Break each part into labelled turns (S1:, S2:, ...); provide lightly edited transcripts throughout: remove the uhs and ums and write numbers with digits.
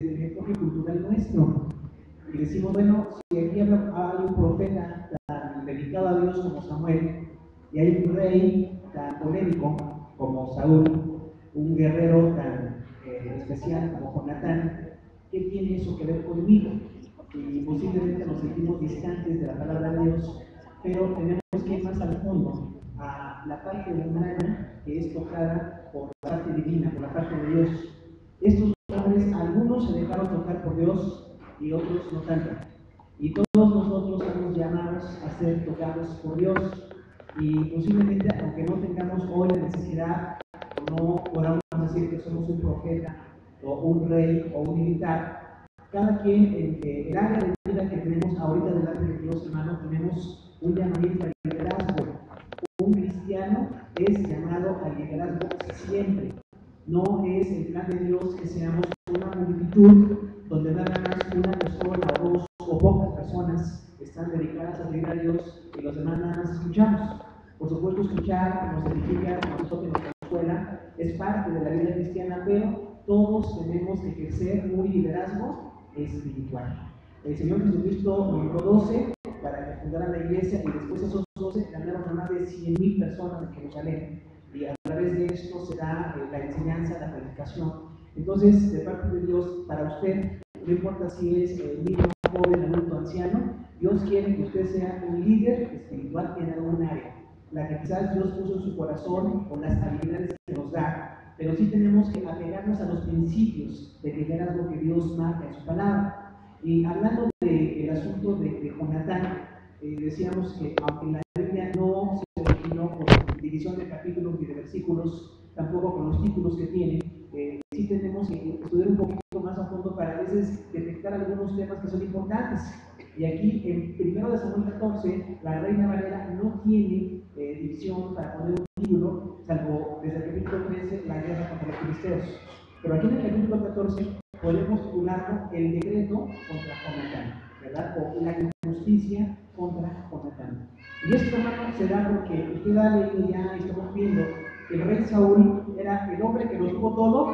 S1: desde el enfoque cultural nuestro. Y decimos, bueno, si aquí hay un profeta tan dedicado a Dios como Samuel, y hay un rey tan polémico como Saúl, un guerrero tan especial como Jonatán, ¿qué tiene eso que ver conmigo? Y posiblemente nos sentimos distantes de la palabra de Dios, pero tenemos que ir más al fondo, a la parte humana que es tocada por la parte divina, por la parte de Dios. Estos hombres, algunos se dejaron tocar por Dios y otros no tanto. Y todos nosotros somos llamados a ser tocados por Dios. Y posiblemente, aunque no tengamos hoy la necesidad, o no podamos decir que somos un profeta, o un rey, o un militar, cada quien en el área de vida que tenemos ahorita delante de Dios, hermano, tenemos un llamamiento al liderazgo. Un cristiano es llamado al liderazgo siempre. No es el plan de Dios que seamos una multitud donde nada más una persona o dos o pocas personas están dedicadas a servir a Dios y los demás nada más escuchamos. Por supuesto, escuchar nos edifica, nos toca en nuestra escuela, es parte de la vida cristiana, pero todos tenemos que ejercer un liderazgo espiritual. El Señor Jesucristo nombró 12 para que fundaran la iglesia y después esos 12 ganaron a más de 100,000 personas en Jerusalén. Y a través de esto se da la enseñanza, la predicación. Entonces, de parte de Dios, para usted, no importa si es niño, joven, adulto, anciano, Dios quiere que usted sea un líder espiritual en algún área, la que quizás Dios puso en su corazón con las habilidades que nos da, pero sí tenemos que apegarnos a los principios de liderazgo que Dios marca en su palabra. Y hablando del asunto de Jonatán, decíamos que aunque la Biblia no se originó con división de capítulos y de versículos, tampoco con los títulos que tiene, sí tenemos que estudiar un poquito más a fondo para a veces detectar algunos temas que son importantes. Y aquí, en 1 Samuel 14, la Reina Valera no tiene división para poner un título, salvo desde el capítulo 13, la guerra contra los filisteos. Pero aquí en el capítulo 14 podemos titularlo el decreto contra Jonatán, ¿verdad? O la injusticia contra Jonatán. Y esto, hermano, se da porque usted ha leído ya y estamos viendo que el rey Saúl era el hombre que lo tuvo todo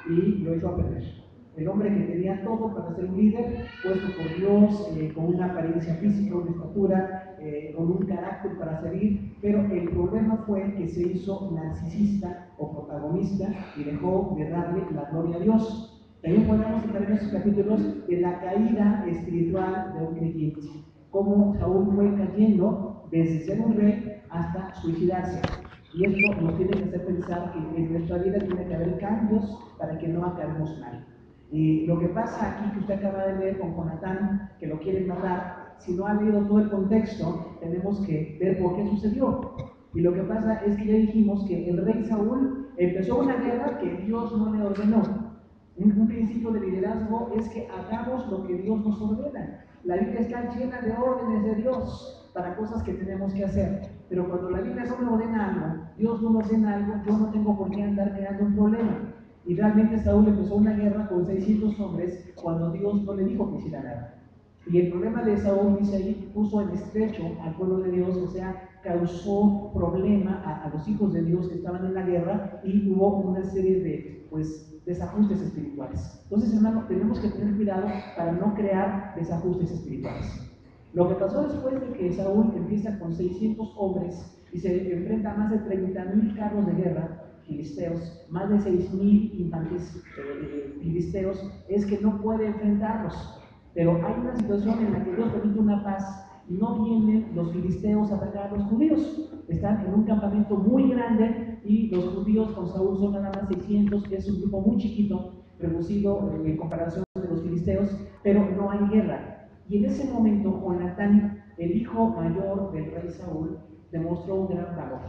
S1: y lo echó a perder. El hombre que tenía todo para ser un líder, puesto por Dios, con una apariencia física, una estatura, con un carácter para servir, pero el problema fue que se hizo narcisista o protagonista y dejó de darle la gloria a Dios. También podemos entrar en esos capítulos de la caída espiritual de un creyente, cómo Saúl fue cayendo desde ser un rey hasta suicidarse. Y esto nos tiene que hacer pensar que en nuestra vida tiene que haber cambios para que no acabemos mal. Y lo que pasa aquí, que usted acaba de leer con Jonatán, que lo quieren matar, si no ha leído todo el contexto, tenemos que ver por qué sucedió. Y lo que pasa es que ya dijimos que el rey Saúl empezó una guerra que Dios no le ordenó. Un principio de liderazgo es que hagamos lo que Dios nos ordena. La Biblia está llena de órdenes de Dios para cosas que tenemos que hacer. Pero cuando la Biblia no me ordena algo, Dios no me ordena algo, yo no tengo por qué andar creando un problema. Y realmente Saúl empezó una guerra con 600 hombres cuando Dios no le dijo que hiciera nada. Y el problema de Saúl, dice ahí, puso en estrecho al pueblo de Dios, o sea, causó problema a los hijos de Dios que estaban en la guerra y hubo una serie de desajustes espirituales. Entonces, hermano, tenemos que tener cuidado para no crear desajustes espirituales. Lo que pasó después de que Saúl empieza con 600 hombres y se enfrenta a más de 30,000 carros de guerra filisteos, más de 6,000 infantes filisteos, es que no puede enfrentarlos. Pero hay una situación en la que Dios permite una paz y no vienen los filisteos a atacar a los judíos. Están en un campamento muy grande y los judíos con Saúl son nada más 600, que es un grupo muy chiquito, reducido en comparación de los filisteos, pero no hay guerra. Y en ese momento, Jonatán, el hijo mayor del rey Saúl, demostró un gran valor.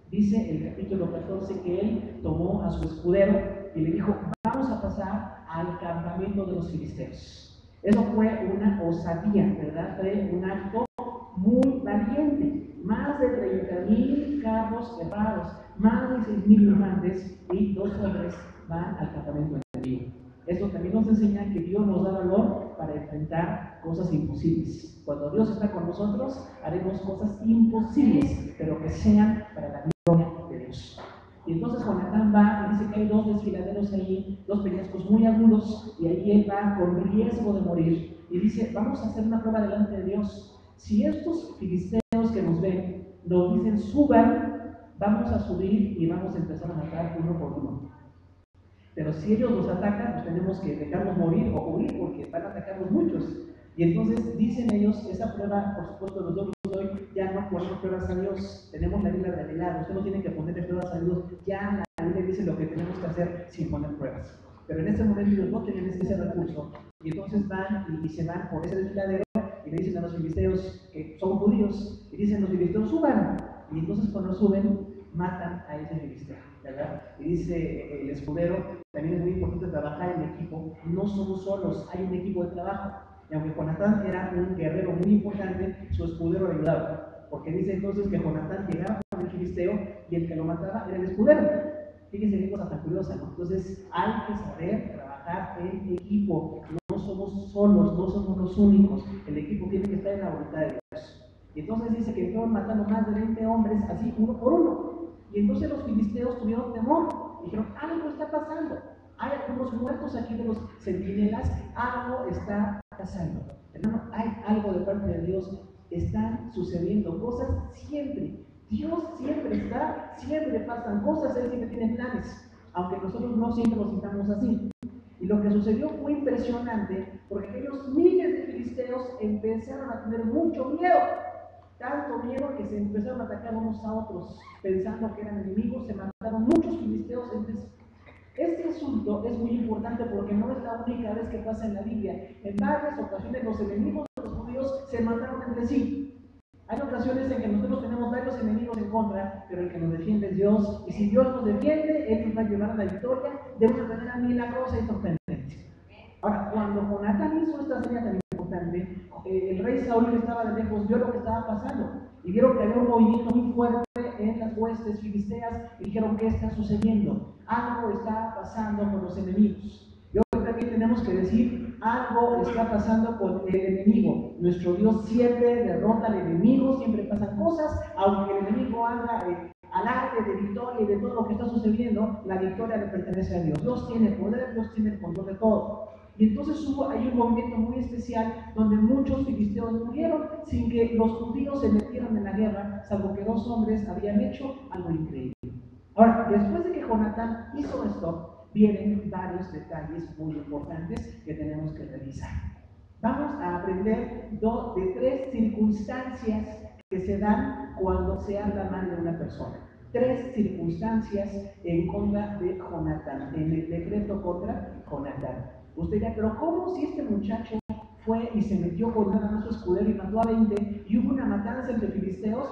S1: Dice el capítulo 14 que él tomó a su escudero y le dijo: vamos a pasar al campamento de los filisteos. Eso fue una osadía, ¿verdad? Fue un acto muy valiente. Más de 30,000 carros cerrados, más de 6,000 infantes y 2 hombres van al campamento enemigo. Esto también nos enseña que Dios nos da valor para enfrentar cosas imposibles. Cuando Dios está con nosotros, haremos cosas imposibles, pero que sean para la gloria de Dios. Y entonces Jonatán va y dice que hay dos desfiladeros ahí, dos peñascos muy agudos, y ahí él va con riesgo de morir. Y dice, vamos a hacer una prueba delante de Dios. Si estos filisteos que nos ven nos dicen suban, vamos a subir y vamos a empezar a matar uno por uno. Pero si ellos nos atacan, pues tenemos que dejarlos morir o huir porque van a atacarnos muchos. Y entonces dicen ellos, esa prueba, por supuesto, nosotros hoy ya no ponemos pruebas a Dios, tenemos la Biblia revelada, usted no tiene que ponerle pruebas a Dios, ya la Biblia dice lo que tenemos que hacer sin poner pruebas. Pero en ese momento ellos no tenían ese recurso, y entonces van y se van por ese desfiladero y le dicen a los filisteos que son judíos, y dicen los filisteos suban, y entonces cuando suben matan a ese filisteo, ¿verdad? Y dice el escudero, también es muy importante trabajar en equipo, no somos solos, hay un equipo de trabajo. Y aunque Jonatán era un guerrero muy importante, su escudero le ayudaba, porque dice entonces que Jonatán llegaba con el filisteo y el que lo mataba era el escudero. Fíjense qué cosa tan curiosa, ¿no? Entonces hay que saber trabajar en equipo, no somos solos, no somos los únicos, el equipo tiene que estar en la voluntad de Dios. Y entonces dice que fueron matando más de 20 hombres, así uno por uno. Y entonces los filisteos tuvieron temor, dijeron, algo está pasando, hay algunos muertos aquí de los centinelas, algo está pasando. Hermano, hay algo de parte de Dios, están sucediendo cosas siempre. Dios siempre está, siempre pasan cosas, Él siempre tiene planes, aunque nosotros no siempre lo sintamos así. Y lo que sucedió fue impresionante, porque aquellos miles de filisteos empezaron a tener mucho miedo. Tanto miedo que se empezaron a atacar unos a otros, pensando que eran enemigos, se mataron muchos filisteos. Entonces, este asunto es muy importante porque no es la única vez que pasa en la Biblia. En varias ocasiones los enemigos de los judíos se mataron entre sí. Hay ocasiones en que nosotros tenemos varios enemigos en contra, pero el que nos defiende es Dios. Y si Dios nos defiende, Él nos va a llevar a la victoria de una manera milagrosa y sorprendente. Ahora, cuando Jonatán hizo esta señal tan importante, el rey Saúl, que estaba de lejos, vio lo que estaba pasando y vieron que había un movimiento muy fuerte en las huestes filisteas y dijeron, ¿qué está sucediendo? Algo está pasando con los enemigos. Y hoy también tenemos que decir, algo está pasando con el enemigo. Nuestro Dios siempre derrota al enemigo, siempre pasan cosas, aunque el enemigo haga alarde de victoria y de todo lo que está sucediendo, la victoria le pertenece a Dios. Dios tiene poder, Dios tiene el control de todo. Y entonces hay un movimiento muy especial donde muchos filisteos murieron sin que los judíos se metieran en la guerra, salvo que 2 hombres habían hecho algo increíble. Ahora, después de que Jonatán hizo esto, vienen varios detalles muy importantes que tenemos que revisar. Vamos a aprender de 3 circunstancias que se dan cuando se habla mal de una persona. 3 circunstancias en contra de Jonatán, en el decreto contra Jonatán. Usted dirá, pero ¿cómo si este muchacho fue y se metió con nada más su escudero y mató a 20 y hubo una matanza entre filisteos?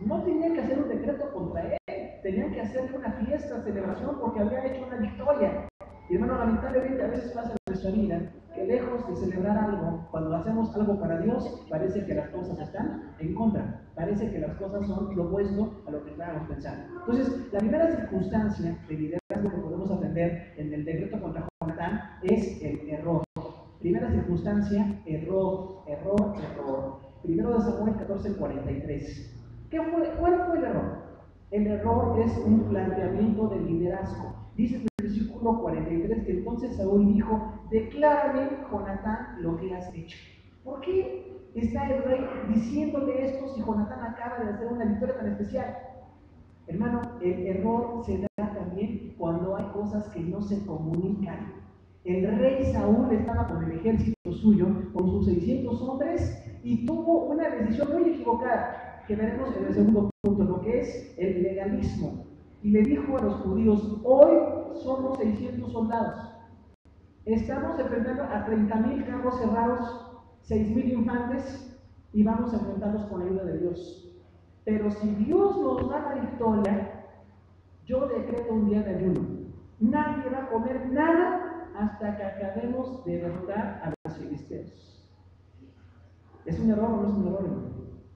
S1: No tenía que hacer un decreto contra él, tenían que hacerle una fiesta, celebración, porque había hecho una victoria. Y hermano, lamentablemente a veces pasa en nuestra vida que lejos de celebrar algo, cuando hacemos algo para Dios, parece que las cosas están en contra, parece que las cosas son lo opuesto a lo que estábamos pensando. Entonces, la primera circunstancia de liderazgo que podemos aprender en el decreto contra Jonatán es el error. Primera circunstancia, error. Primero de Samuel 14:43. ¿Cuál fue el error? El error es un planteamiento de liderazgo. Dice en el versículo 43 que entonces Saúl dijo, declárame, Jonatán, lo que has hecho. ¿Por qué está el rey diciéndole esto si Jonatán acaba de hacer una victoria tan especial? Hermano, el error se da también cuando hay cosas que no se comunican. El rey Saúl estaba con el ejército suyo, con sus 600 hombres, y tuvo una decisión muy equivocada, que veremos en el segundo punto, lo que es el legalismo. Y le dijo a los judíos, hoy somos 600 soldados, estamos enfrentando a 30,000 carros cerrados, 6,000 infantes, y vamos a enfrentarlos con la ayuda de Dios. Pero si Dios nos da la victoria, yo decreto un día de ayuno. Nadie va a comer nada hasta que acabemos de derrotar a los filisteos. ¿Es un error o no es un error, hermano?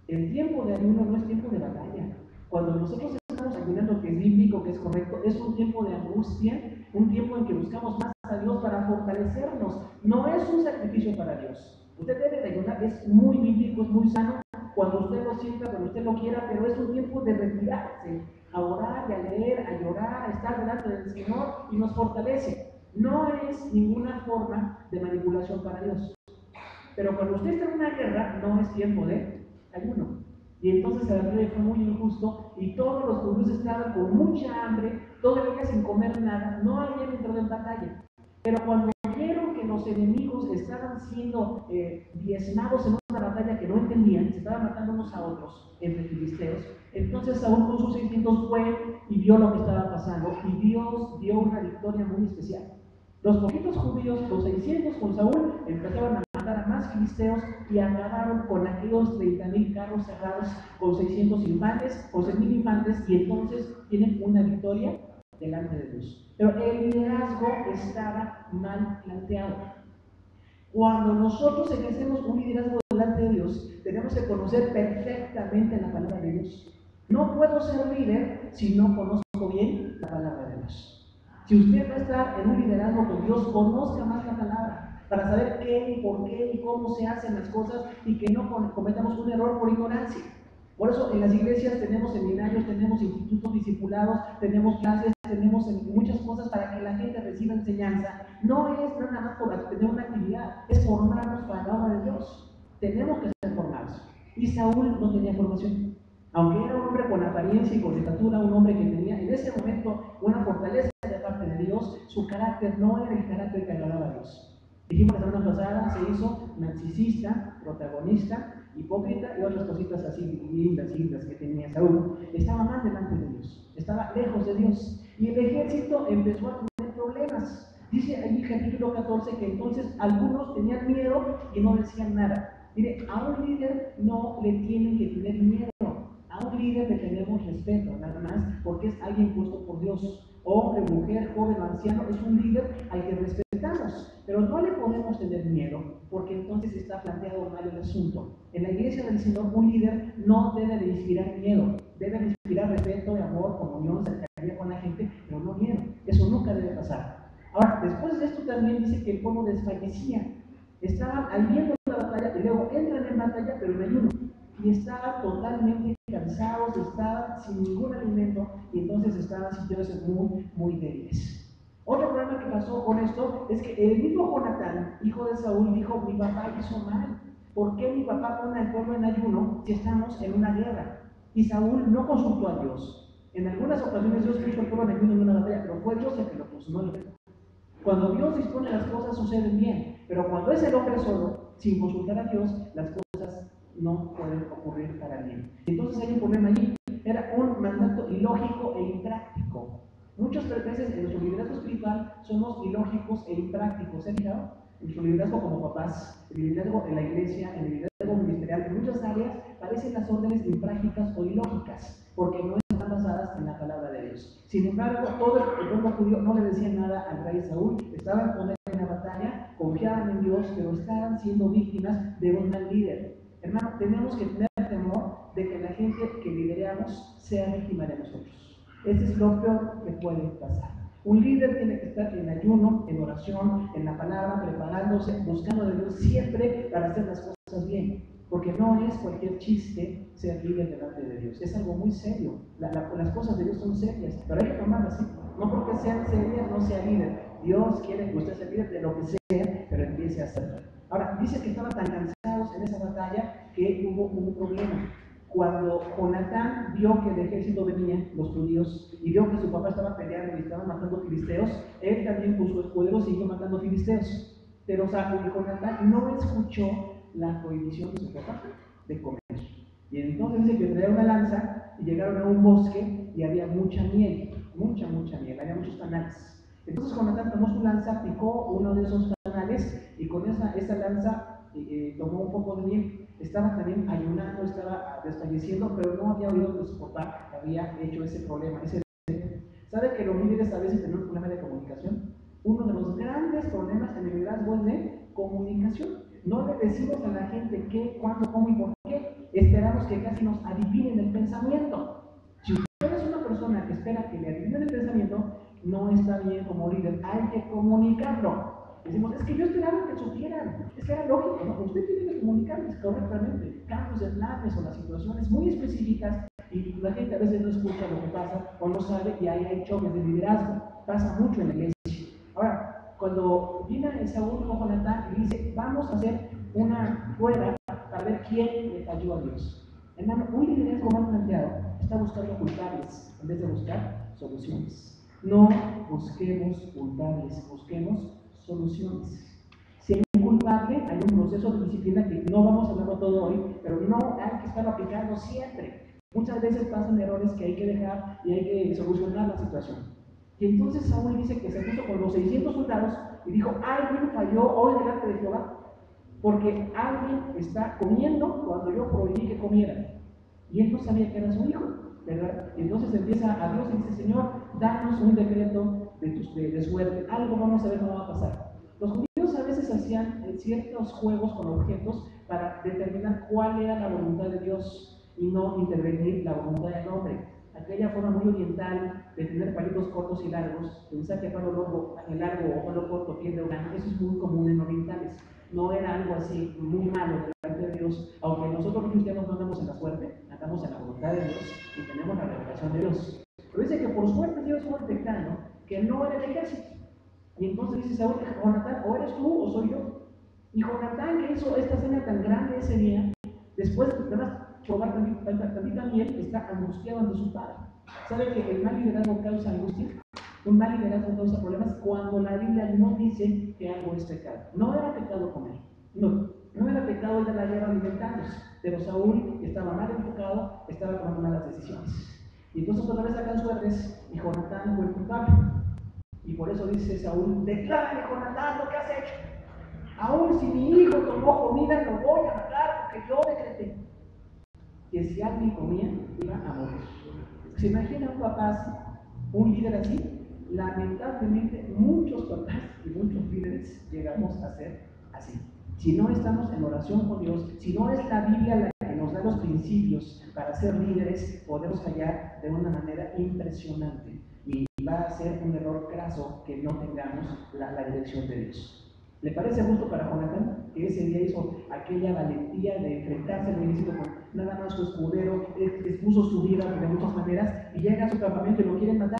S1: El tiempo de ayuno no es tiempo de batalla. Cuando nosotros estamos ayunando, que es bíblico, que es correcto, es un tiempo de angustia, un tiempo en que buscamos más a Dios para fortalecernos. No es un sacrificio para Dios. Usted debe de ayunar, es muy bíblico, es muy sano, cuando usted lo sienta, cuando usted lo quiera, pero es un tiempo de retirarse. a orar y a leer, a llorar, a estar delante del Señor y nos fortalece. No es ninguna forma de manipulación para Dios. Pero cuando usted está en una guerra, no es tiempo de ayuno. Y entonces el rey fue muy injusto y todos los judíos estaban con mucha hambre, todo el día sin comer nada, no habían entrado en batalla. Pero cuando vieron que los enemigos estaban siendo diezmados en una batalla que no entendían, se estaban matando unos a otros entre filisteos, entonces Saúl con sus 600 fue y vio lo que estaba pasando y Dios dio una victoria muy especial. Los poquitos judíos, los 600 con Saúl, empezaron a matar a más filisteos y acabaron con aquellos 30,000 carros cerrados con 600 infantes, con 6,000 infantes, y entonces tienen una victoria delante de Dios. Pero el liderazgo estaba mal planteado. Cuando nosotros ejercemos un liderazgo delante de Dios, tenemos que conocer perfectamente la palabra de Dios. No puedo ser líder si no conozco bien la palabra de Dios. Si usted va a estar en un liderazgo con Dios, conozca más la palabra para saber qué y por qué y cómo se hacen las cosas y que no cometamos un error por ignorancia. Por eso en las iglesias tenemos seminarios, tenemos institutos discipulados, tenemos clases, tenemos muchas cosas para que la gente reciba enseñanza. No es nada más por tener una actividad, es formarnos para la obra de Dios. Tenemos que ser formados. Y Saúl no tenía formación. Aunque era un hombre con apariencia y con estatura, un hombre que tenía en ese momento una fortaleza de parte de Dios, su carácter no era el carácter que agradaba a Dios. Dijimos la semana pasada, se hizo narcisista, protagonista, hipócrita y otras cositas así lindas que tenía Saúl. Estaba mal delante de Dios, estaba lejos de Dios. Y el ejército empezó a tener problemas. Dice allí capítulo 14 que entonces algunos tenían miedo y no decían nada. Mire, a un líder no le tienen que tener miedo. A un líder le tenemos respeto, nada más, porque es alguien puesto por Dios. Hombre, mujer, joven o anciano, es un líder al que respetamos, pero no le podemos tener miedo, porque entonces está planteado mal el asunto. En la iglesia del Señor, un líder no debe de inspirar miedo, debe de inspirar respeto, amor, comunión, cercanía con la gente, pero no miedo. Eso nunca debe pasar. Ahora, después de esto también dice que el pueblo desfallecía. Estaban ahí viendo la batalla y luego entran en batalla, pero en ayuno. Y estaban totalmente cansados, estaban sin ningún alimento y entonces estaban sintiéndose muy débiles. Otro problema que pasó con esto es que el mismo Jonatán, hijo de Saúl, dijo: mi papá hizo mal. ¿Por qué mi papá pone al pueblo en ayuno si estamos en una guerra? Y Saúl no consultó a Dios. En algunas ocasiones Dios puso al pueblo en ayuno en una batalla, pero fue Dios el que lo puso, no el rey. Cuando Dios dispone las cosas suceden bien, pero cuando es el hombre solo, sin consultar a Dios, las cosas no pueden ocurrir para bien. Entonces hay un problema allí. Era un mandato ilógico e impráctico. Muchas veces en nuestro liderazgo espiritual somos ilógicos e imprácticos. ¿Se han fijado? En nuestro liderazgo como papás, en el liderazgo en la iglesia, en el liderazgo ministerial, en muchas áreas parecen las órdenes imprácticas o ilógicas, porque no están basadas en la palabra de Dios. Sin embargo, todo el pueblo judío no le decía nada al rey Saúl, estaban con él en la batalla, confiaban en Dios, pero estaban siendo víctimas de un mal líder. Hermano, tenemos que tener temor de que la gente que lideramos sea víctima de nosotros. Ese es lo peor que puede pasar. Un líder tiene que estar en ayuno, en oración, en la palabra, preparándose, buscando de Dios siempre para hacer las cosas bien. Porque no es cualquier chiste ser líder delante de Dios. Es algo muy serio. Las cosas de Dios son serias, pero hay que tomarlas así. No porque sean serias no sea líder. Dios quiere que usted sea líder de lo que sea, pero empiece a hacerlo. Ahora, dice que estaban tan cansados en esa batalla que hubo un problema. Cuando Jonatán vio que el ejército venía, los judíos, y vio que su papá estaba peleando y estaban matando filisteos, él también con su escudero siguió matando filisteos. Pero Jonatán no escuchó la prohibición de su papá de comer. Y entonces dice que traía una lanza y llegaron a un bosque y había mucha miel, mucha miel, había muchos canales. Entonces Jonatán tomó su lanza, picó uno de esos canales y con esa lanza tomó un poco de miel. Estaba también ayunando, estaba desfalleciendo, pero no había oído que su papá había hecho ese problema. ¿Sabe que los líderes a veces tienen un problema de comunicación? Uno de los grandes problemas en el liderazgo es de comunicación. No le decimos a la gente qué, cuándo, cómo y por qué. Esperamos que casi nos adivinen el pensamiento. Si usted es una persona que espera que le adivinen el pensamiento, no está bien como líder. Hay que comunicarlo. Decimos: es que yo esperaba que supieran. Es que era lógico, ¿no? Usted tiene que comunicarles correctamente cambios de planes o las situaciones muy específicas Y la gente a veces no escucha lo que pasa o no sabe y ahí hay choques de liderazgo. Pasa mucho en la iglesia. Ahora, cuando viene Saúl con Jonatán y dice, vamos a hacer una prueba para ver quién le falló a Dios. Hermano, un liderazgo mal planteado está buscando culpables en vez de buscar soluciones. No busquemos culpables, busquemos soluciones. Si hay un culpable, hay un proceso de disciplina que no vamos a hablarlo todo hoy, pero no hay que estarlo aplicando siempre. Muchas veces pasan errores que hay que dejar y hay que solucionar la situación. Y entonces Saúl dice que se puso con los 600 soldados y dijo, alguien falló hoy delante de Jehová, porque alguien está comiendo cuando yo prohibí que comieran. Y él no sabía que era su hijo, ¿verdad? Y entonces empieza a Dios y dice, Señor, danos un decreto de suerte, algo vamos a ver cómo va a pasar. Los judíos a veces hacían ciertos juegos con objetos para determinar cuál era la voluntad de Dios y no intervenir la voluntad del hombre. Aquella forma muy oriental de tener palitos cortos y largos, pensar que palo largo o palo corto pierde un año, eso es muy común en orientales. No era algo así muy malo delante de Dios, aunque nosotros los cristianos no andamos en la suerte, andamos en la voluntad de Dios y tenemos la revelación de Dios. Pero dice que por suerte Dios fue el decano que no era el ejército. Y entonces dice Saúl, Jonatán, o eres tú o soy yo. Y Jonatán, que hizo esta cena tan grande ese día, después de probar tantita miel, está angustiado ante su padre. ¿Sabe que el mal liderazgo causa angustia? Un mal liderazgo causa problemas cuando la Biblia no dice que algo es pecado. No era pecado comer, no era pecado ir a la guerra alimentándose, pero Saúl estaba mal enfocado, estaba tomando malas decisiones. Y entonces otra vez sacan suertes y Jonatán fue el culpable. Y por eso dice Saúl, declárale, Jonatán, lo que has hecho. Aún si mi hijo tomó comida, lo voy a matar porque yo decreté que si alguien comía, iba a morir. ¿Se imagina un papá así, un líder así? Lamentablemente, muchos papás y muchos líderes llegamos a ser así. Si no estamos en oración con Dios, si no es la Biblia la que nos da los principios para ser líderes, podemos fallar de una manera impresionante. Y va a ser un error craso que no tengamos la dirección de Dios. ¿Le parece justo para Jonatán que ese día hizo aquella valentía de enfrentarse al ejército con nada más su escudero, expuso su vida de muchas maneras y llega a su campamento y lo quieren matar?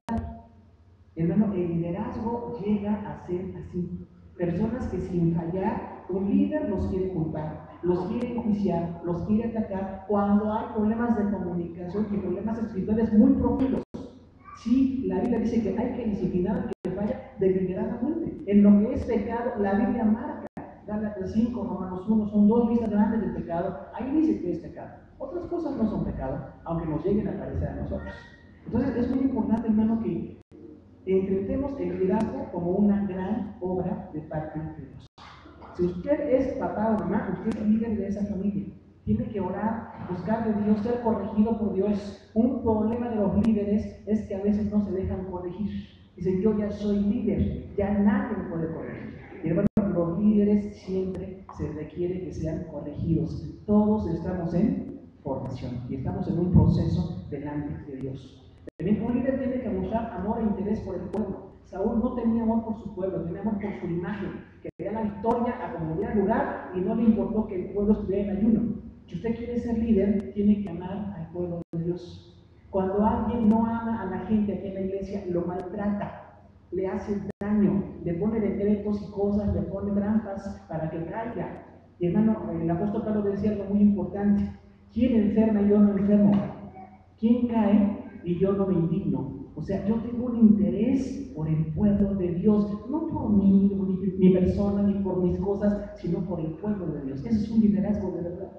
S1: Hermano, el liderazgo llega a ser así. Personas que sin fallar, un líder los quiere culpar, los quiere enjuiciar, los quiere atacar cuando hay problemas de comunicación y problemas espirituales muy profundos. Sí, la Biblia dice que hay que disciplinar al que falla deliberadamente. En lo que es pecado, la Biblia marca. Gálatas 5, Romanos 1, son dos listas grandes del pecado. Ahí dice que es pecado. Otras cosas no son pecado, aunque nos lleguen a parecer a nosotros. Entonces es muy importante, hermano, que enfrentemos el liderazgo como una gran obra de parte de Dios. Si usted es papá o mamá, usted es líder de esa familia. Tiene que orar, buscar de Dios, ser corregido por Dios. Un problema de los líderes es que a veces no se dejan corregir. Dicen, yo ya soy líder, ya nadie me puede corregir. Y hermano, los líderes siempre se requiere que sean corregidos. Todos estamos en formación y estamos en un proceso delante de Dios. También un líder tiene que mostrar amor e interés por el pueblo. Saúl no tenía amor por su pueblo, tenía amor por su imagen. Quería la victoria a como diera lugar y no le importó que el pueblo estuviera en ayuno. Si usted quiere ser líder, tiene que amar al pueblo de Dios. Cuando alguien no ama a la gente aquí en la iglesia, lo maltrata, le hace daño, le pone decretos y cosas, le pone trampas para que caiga. Y hermano, el apóstol Pablo decía algo muy importante: ¿quién enferma y yo no enfermo? ¿Quién cae y yo no me indigno? O sea, yo tengo un interés por el pueblo de Dios, no por mí, mi persona, ni por mis cosas, sino por el pueblo de Dios. Ese es un liderazgo de verdad.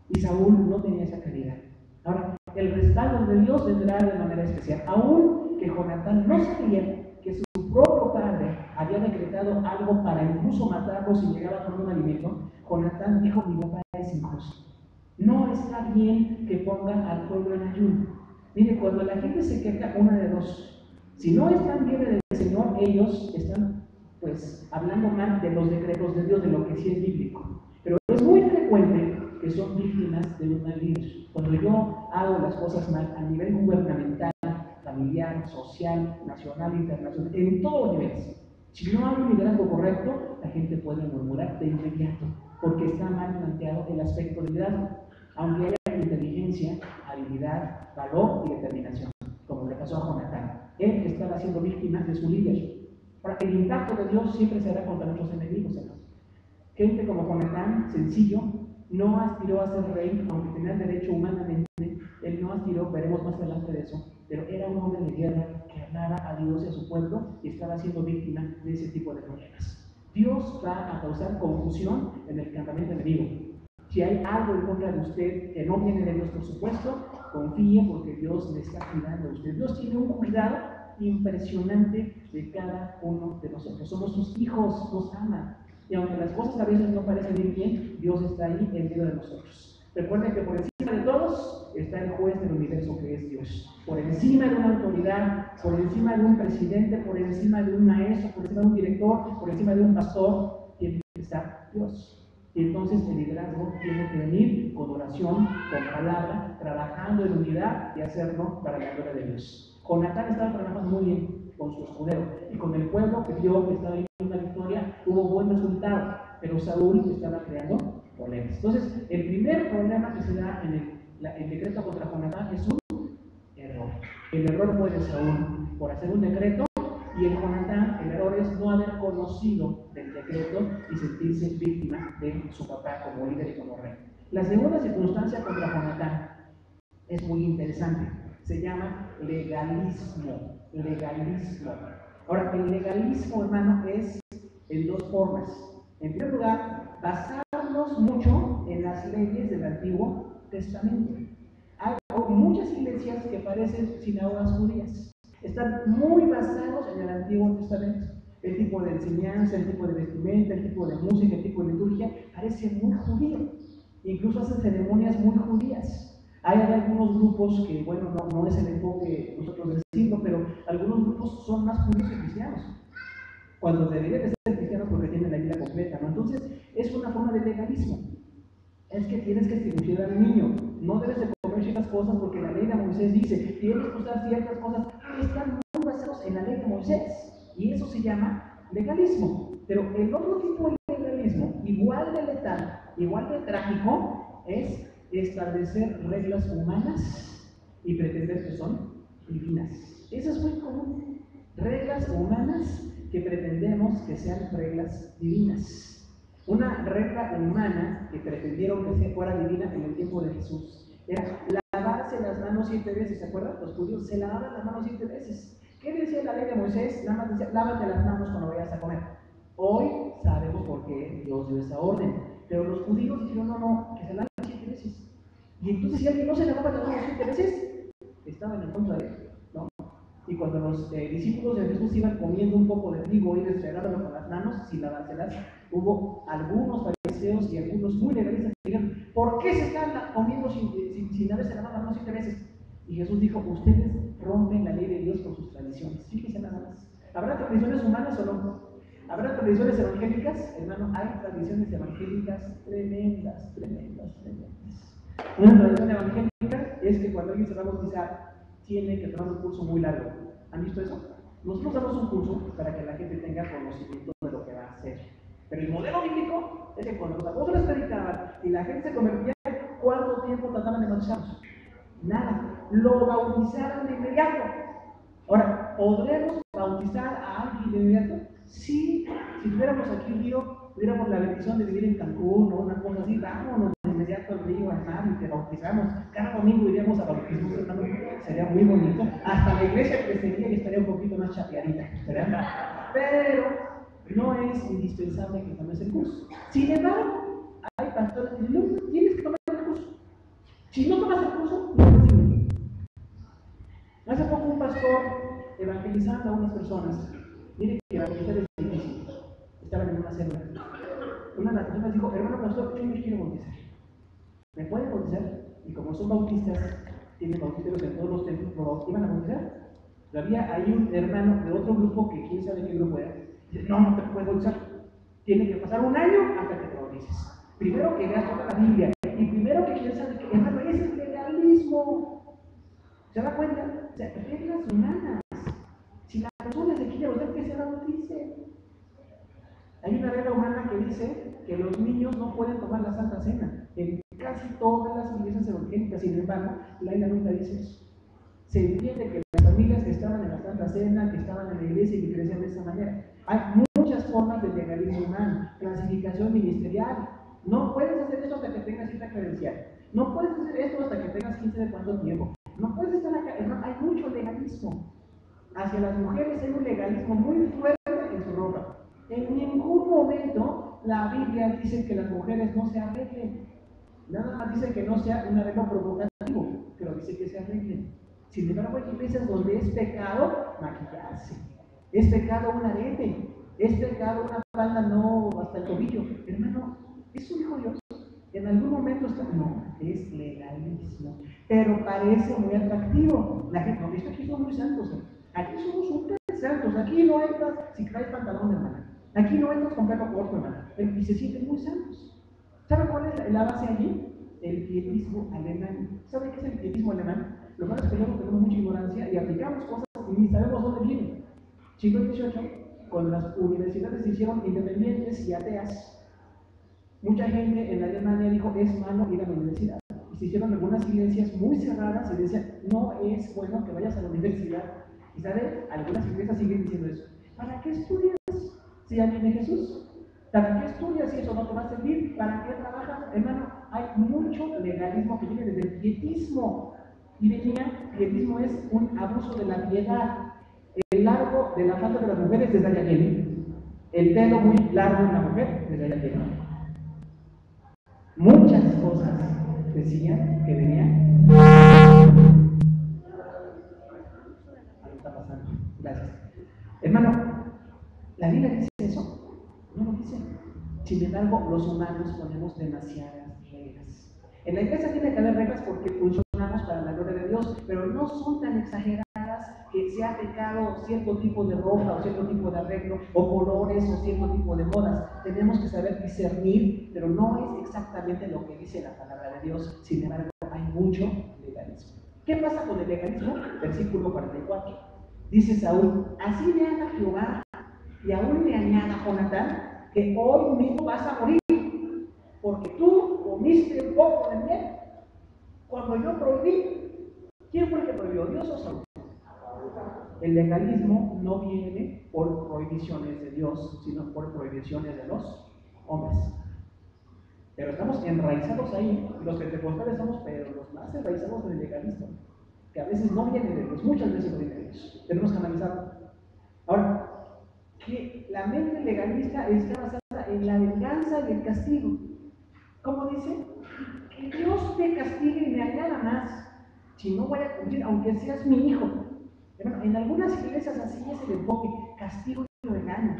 S1: Y Saúl no tenía esa calidad. Ahora, el respaldo de Dios vendrá de manera especial. Aún que Jonatán no sabía que su propio padre había decretado algo para incluso matarlo si llegaba con un alimento, Jonatán dijo: mi papá es injusto. No está bien que pongan al pueblo en ayuno. Mire, cuando la gente se queja, una de dos: si no están bien en el Señor, ellos están pues hablando mal de los decretos de Dios, de lo que sí es bíblico. Pero es muy frecuente que son víctimas de un mal líder. Cuando yo hago las cosas mal a nivel gubernamental, familiar, social, nacional, internacional, en todos los niveles, si no hay un liderazgo correcto, la gente puede murmurar de inmediato, porque está mal planteado el aspecto del liderazgo. Aunque haya inteligencia, hay habilidad, valor y determinación, como le pasó a Jonatán. Él estaba siendo víctima de su líder. Ahora, el impacto de Dios siempre será contra nuestros enemigos, hermanos. Gente como Jonatán, sencillo, no aspiró a ser rey, aunque tenía el derecho humanamente. Él no aspiró, veremos más adelante de eso, pero era un hombre de guerra que amaba a Dios y a su pueblo y estaba siendo víctima de ese tipo de problemas. Dios va a causar confusión en el campamento enemigo. Si hay algo en contra de usted que no viene de Dios, por supuesto, confíe porque Dios le está cuidando a usted. Dios tiene un cuidado impresionante de cada uno de nosotros. Somos sus hijos, nos ama. Y aunque las cosas a veces no parecen ir bien, Dios está ahí en medio de nosotros. Recuerden que por encima de todos está el juez del universo, que es Dios. Por encima de una autoridad, por encima de un presidente, por encima de un maestro, por encima de un director, por encima de un pastor, tiene que estar Dios. Y entonces el liderazgo tiene que venir con oración, con palabra, trabajando en unidad y hacerlo para la gloria de Dios. Jonatán estaba trabajando muy bien con su escudero y con el pueblo que vio que estaba en una victoria, hubo buen resultado, pero Saúl estaba creando problemas. Entonces, el primer problema que se da en el decreto contra Jonatán es un error. El error fue de Saúl por hacer un decreto. Y en Jonatán, el error es no haber conocido del decreto y sentirse víctima de su papá como líder y como rey. La segunda circunstancia contra Jonatán es muy interesante. Se llama legalismo. Legalismo. Ahora, el legalismo, hermano, es en dos formas. En primer lugar, basarnos mucho en las leyes del Antiguo Testamento. Hay muchas iglesias que parecen sinagogas judías. Están muy basados en el Antiguo Testamento. El tipo de enseñanza, el tipo de vestimenta, el tipo de música, el tipo de liturgia, parece muy judío. Incluso hacen ceremonias muy judías. Hay algunos grupos que, bueno, no es el enfoque nosotros decirlo, pero algunos grupos son más judíos que cristianos, cuando deberían de ser cristianos porque tienen la Biblia completa, ¿no? Entonces, es una forma de legalismo. Es que tienes que circuncidar al niño, no debes de comer ciertas cosas porque la ley de Moisés dice, tienes que usar ciertas cosas, están muy basados en la ley de Moisés, y eso se llama legalismo. Pero el otro tipo de legalismo, igual de letal, igual de trágico, es establecer reglas humanas y pretender que son divinas. Eso es muy común. Reglas humanas que pretendemos que sean reglas divinas. Una regla humana que pretendieron que fuera divina en el tiempo de Jesús era lavarse las manos 7 veces, ¿se acuerdan? Los judíos se lavaban las manos 7 veces. ¿Qué decía la ley de Moisés? Nada más decía, lávate las manos cuando vayas a comer. Hoy sabemos por qué Dios dio esa orden, pero los judíos dijeron, no, que se laven 7 veces. Y entonces si alguien no se lavaba las manos 7 veces, estaban en contra de él, ¿no? Y cuando los discípulos de Jesús iban comiendo un poco de trigo y desfregándolo con las manos sin lavárselas, hubo algunos fariseos y algunos muy legalistas que dijeron, ¿por qué se están comiendo sin haberse lavado las manos 7 veces? Y Jesús dijo, ustedes rompen la ley de Dios con sus tradiciones. Fíjense nada más. ¿Habrá tradiciones humanas o no? ¿Habrá tradiciones evangélicas? Hermano, hay tradiciones evangélicas tremendas, tremendas, tremendas. Una tradición evangélica es que cuando alguien se va a bautizar, tiene que tomar un curso muy largo. ¿Han visto eso? Nosotros damos un curso para que la gente tenga conocimiento de lo que va a hacer. Pero el modelo bíblico es que cuando los apóstoles predicaban y la gente se convertía, ¿cuánto tiempo trataban de bautizarlos? Nada. Lo bautizaron de inmediato. Ahora, ¿podremos bautizar a alguien de inmediato? Sí. Si tuviéramos aquí un río, tuviéramos la bendición de vivir en Cancún o una cosa así, vámonos de inmediato al río, al mar y te bautizamos. Cada domingo iríamos a bautismos, hermano. Sería muy bonito. Hasta la iglesia crecería y estaría un poquito más chapeadita, ¿verdad? Pero no es indispensable que tomes el curso. Sin embargo, hay pastores que dicen, no, tienes que tomar el curso. Si no tomas el curso, no te sirve. Hace poco un pastor evangelizando a unas personas, mire que evangelizar es difícil. Estaban en una célula. Una de las personas dijo, hermano pastor, yo me quiero bautizar. ¿Me puede bautizar? Y como son bautistas, tienen bautisteros en todos los templos, ¿lo iban a bautizar? Pero había ahí un hermano de otro grupo que quién sabe qué grupo era. Dice, no te puedes bautizar. Tiene que pasar un año hasta que te bautices. Primero que leas toda la Biblia. Y primero que quién sabe qué, hermano, ese es legalismo. ¿Se da cuenta? O sea, reglas humanas. Si la persona se quiere bautizar, que se bautice. Hay una regla humana que dice que los niños no pueden tomar la Santa Cena. En casi todas las iglesias evangélicas. Sin embargo, la Biblia nunca dice eso. Se entiende que las familias que estaban en la Santa Cena, que estaban en la iglesia y que crecían de esa manera. Hay muchas formas de legalismo humano, clasificación ministerial. No puedes hacer esto hasta que tengas cierta credencial. No puedes hacer esto hasta que tengas 15 de cuánto tiempo. No puedes estar acá. Hay mucho legalismo. Hacia las mujeres hay un legalismo muy fuerte en su ropa. En ningún momento la Biblia dice que las mujeres no se arreglen. Nada más dice que no sea un arreglo provocativo, pero dice que se arreglen. Sin embargo, hay iglesias donde es pecado maquillarse, es pecado un arete, es pecado una falda no hasta el tobillo. Hermano, ¿eso dijo Dios? En algún momento está. No, es legalismo, pero parece muy atractivo. La gente, no, aquí son muy santos. Aquí somos súper santos. Aquí no entras si traes pantalón, hermana. Aquí no entras con pelo corto, hermana. Y se sienten muy santos. ¿Sabe cuál es la base allí? El pietismo alemán. ¿Sabe qué es el pietismo alemán? Lo malo es que nosotros tenemos mucha ignorancia y aplicamos cosas y ni sabemos dónde vienen. Siglo XVIII, cuando las universidades se hicieron independientes y ateas, mucha gente en Alemania dijo, es malo ir a la universidad. Y se hicieron algunas iglesias muy cerradas y decían, no es bueno que vayas a la universidad. Y ¿sabe? Algunas iglesias siguen diciendo eso. ¿Para qué estudias si ya viene Jesús? ¿Para qué estudias si eso no te va a servir? ¿Para qué trabajas? Hermano, hay mucho legalismo que viene desde el pietismo. Y venía, pietismo es un abuso de la piedad. El largo de la falda de las mujeres desde allá viene. El pelo muy largo en la mujer desde allá viene. Muchas cosas decían que venían. Algo está pasando. Gracias. Hermano, ¿la Biblia dice eso? No lo dice. Sin embargo, los humanos ponemos demasiadas reglas. En la iglesia tiene que haber reglas porque funcionamos para la gloria de Dios, pero no son tan exageradas que se ha pecado cierto tipo de ropa o cierto tipo de arreglo o colores o cierto tipo de modas. Tenemos que saber discernir, pero no es exactamente lo que dice la palabra de Dios. Sin embargo, hay mucho legalismo. ¿Qué pasa con el legalismo? Versículo 44. Dice Saúl, así me haga Jehová y aún me añada Jonatán, que hoy mismo vas a morir, porque tú comiste un poco de miel cuando yo prohibí. ¿Quién fue el que prohibió? ¿Dios o Saúl? El legalismo no viene por prohibiciones de Dios, sino por prohibiciones de los hombres. Pero estamos enraizados ahí, y los pentecostales somos, pero los más enraizados en el legalismo, que a veces no viene de Dios, muchas veces no viene de Dios. Tenemos que analizarlo. Ahora, que la mente legalista está basada en la venganza y el castigo. ¿Cómo dice? Que Dios te castigue y me añada más si no voy a cumplir, aunque seas mi hijo. Bueno, en algunas iglesias así es el enfoque, castigo y regaño.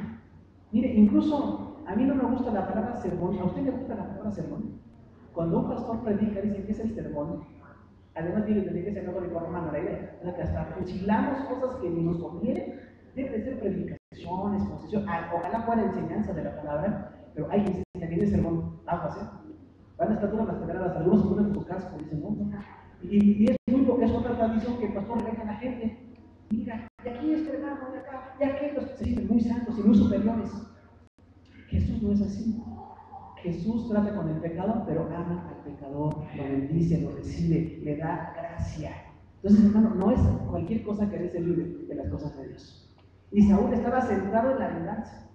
S1: Mire, incluso a mí no me gusta la palabra sermón. ¿A usted le gusta la palabra sermón? Cuando un pastor predica, dice que es el sermón. Además, tiene que ser católico romano, la idea, en la que hasta fusilamos cosas que ni nos convienen. Debe de ser predicación, exposición, ojalá fuera enseñanza de la palabra, pero hay que enseñar, viene sermón, aguas, van a estar todas las pedradas, algunos ponen su casco, dicen, no. Y es otra tradición que el pastor le deja a la gente. Mira, y aquí este hermano, de acá, y aquellos se sienten muy santos y muy superiores. Jesús no es así. Jesús trata con el pecado, pero ama al pecador, lo bendice, lo recibe, le da gracia. Entonces, hermano, no es cualquier cosa que se libre de las cosas de Dios. Y Saúl estaba centrado en la venganza.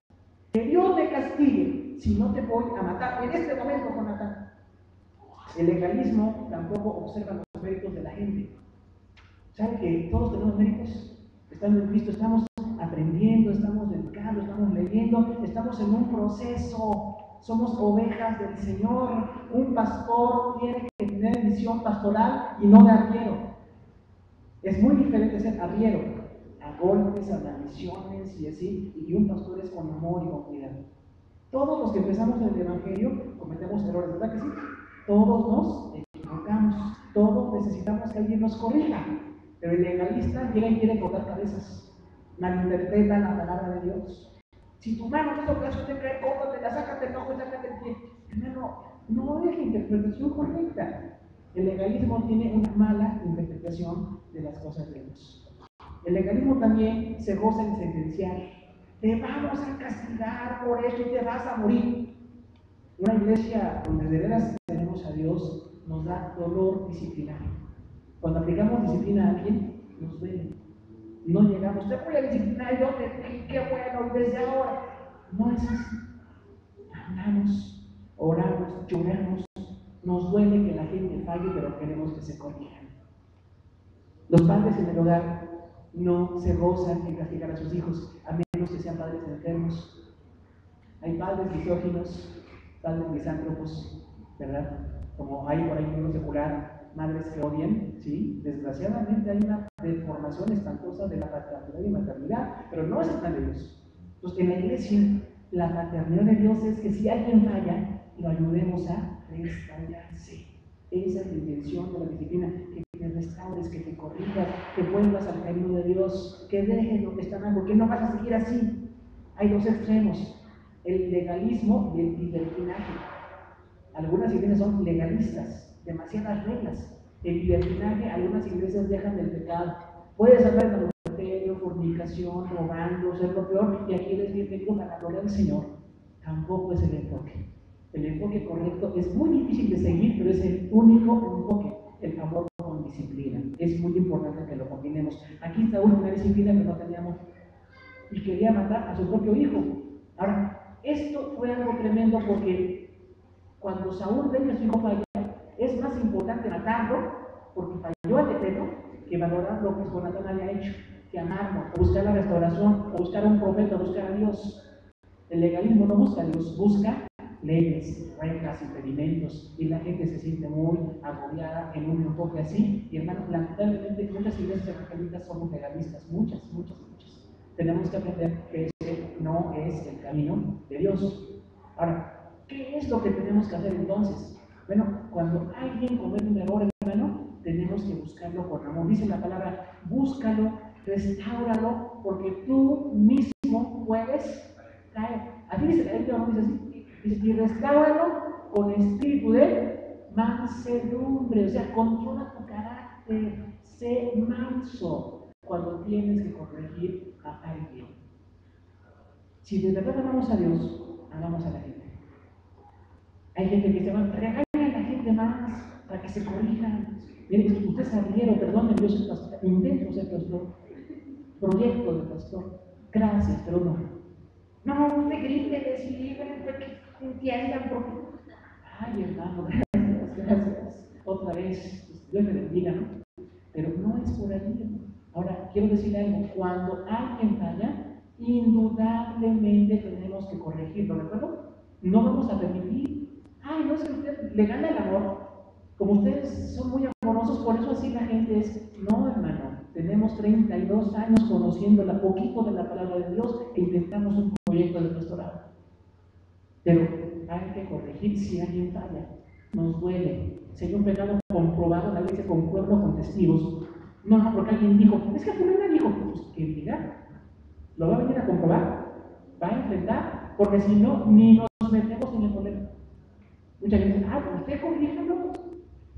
S1: Que Dios te castigue si no te voy a matar en este momento, Jonatán. El legalismo tampoco observa los méritos de la gente. ¿Sabe que todos tenemos méritos? Estamos en Cristo, estamos aprendiendo, estamos dedicando, estamos leyendo, estamos en un proceso. Somos ovejas del Señor. Un pastor tiene que tener visión pastoral y no de arriero. Es muy diferente ser arriero a golpes, a maldiciones y así, y un pastor es con amor y con cuidado. Todos los que empezamos en el Evangelio cometemos errores, ¿verdad que sí? Todos nos equivocamos, todos necesitamos que alguien nos corrija, pero el legalista llega y quiere cortar cabezas, malinterpreta la palabra de Dios. Si tu mano en esta ocasión te cae, córtatela, sácate el ojo y sácate el pie. Hermano, no es la interpretación correcta. El legalismo tiene una mala interpretación de las cosas de Dios. El legalismo también se goza en sentenciar. Te vamos a castigar por esto y te vas a morir. Una iglesia donde de veras tenemos ofendemos a Dios, nos da dolor disciplinario. Cuando aplicamos disciplina a alguien, nos duele. No llegamos, te voy a disciplinar, yo qué bueno, desde ahora. No es así. Hablamos, oramos, lloramos. Nos duele que la gente falle, pero queremos que se corrijan. Los padres en el hogar no se gozan en castigar a sus hijos, a menos que sean padres enfermos. Hay padres misóginos, padres misántropos, ¿verdad? Como hay por ahí en lo secular, madres que odian, ¿sí? Desgraciadamente hay una deformación espantosa de la paternidad y maternidad, pero no es el plan de Dios. Entonces, en la iglesia, la paternidad de Dios es que si alguien falla, lo ayudemos a restaurarse. Esa es la intención de la disciplina, que te restaures, que te corrijas, que vuelvas al camino de Dios, que dejes lo que está mal, porque no vas a seguir así. Hay dos extremos, el legalismo y el libertinaje. Algunas iglesias son legalistas, demasiadas reglas. El libertinaje, algunas iglesias dejan del pecado. Puedes hablar de adulterio, fornicación, robando, ser lo peor, y aquí eres bienvenido para la gloria del Señor. Tampoco es el enfoque. El enfoque correcto es muy difícil de seguir, pero es el único enfoque, el amor con disciplina. Es muy importante que lo combinemos. Aquí está una disciplina que no teníamos y quería matar a su propio hijo. Ahora, esto fue algo tremendo porque cuando Saúl ve que su hijo falla, es más importante matarlo porque falló el decreto que valorar lo que Jonatán había hecho, que amarlo, o buscar la restauración, o buscar a un profeta, o buscar a Dios. El legalismo no busca a Dios, busca leyes, reglas, impedimentos, y la gente se siente muy agobiada en un enfoque así. Y hermano, lamentablemente muchas iglesias evangélicas somos legalistas, muchas. Tenemos que aprender que ese no es el camino de Dios. Ahora, ¿qué es lo que tenemos que hacer entonces? Bueno, cuando alguien comete un error, hermano, tenemos que buscarlo con amor. Dice la palabra, búscalo, restáuralo, porque tú mismo puedes caer. Así dice la Biblia, no dice así. Dice, y restáuralo con espíritu de mansedumbre. O sea, controla tu carácter, sé manso cuando tienes que corregir a alguien. Si de verdad amamos a Dios, amamos a la gente. Hay gente que se va, regaña a la gente más para que se corrijan. Mire, usted es arriero, perdón, yo soy pastor, intento ser pastor, proyecto de pastor. Gracias, pero no. No, usted grite, deslíbrense, que entiendan porque. Ay, hermano, gracias. Otra vez, Dios me bendiga, ¿no? Pero no es por ahí, hermano. Ahora, quiero decirle algo, cuando alguien falla, indudablemente tenemos que corregirlo, ¿de acuerdo? No vamos a permitir, ay, no sé, usted le gana el amor, como ustedes son muy amorosos, por eso así la gente es, no, hermano, tenemos 32 años conociendo la poquito de la palabra de Dios e intentamos un proyecto de pastorado. Pero hay que corregir si alguien falla, nos duele. Si hay un pecado comprobado, la ley se comprueba con testigos. No, porque alguien dijo, es que fulana dijo, pues que diga, lo va a venir a comprobar, va a enfrentar, porque si no, ni nos metemos en el problema. Mucha gente dice, pues usted corríjalo,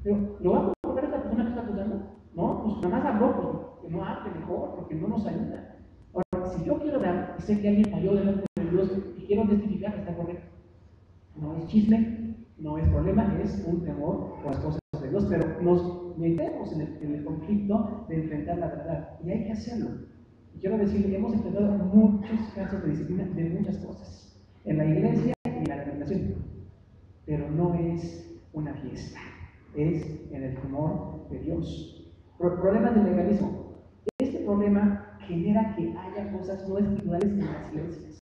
S1: pero ¿lo va a comprobar esta persona que está acusando? No, pues nada más habló, pues que no hable mejor, porque no nos ayuda. Ahora, si yo quiero dar y sé que alguien falló delante de Dios y quiero testificar, está correcto. No es chisme, no es problema, es un temor por las cosas de Dios, pero nos metemos en el conflicto de enfrentar la verdad y hay que hacerlo. Y quiero decir, hemos enfrentado muchos casos de disciplina de muchas cosas, en la iglesia y en la denominación, pero no es una fiesta, es en el temor de Dios. Problemas del legalismo. Este problema genera que haya cosas no espirituales en las iglesias.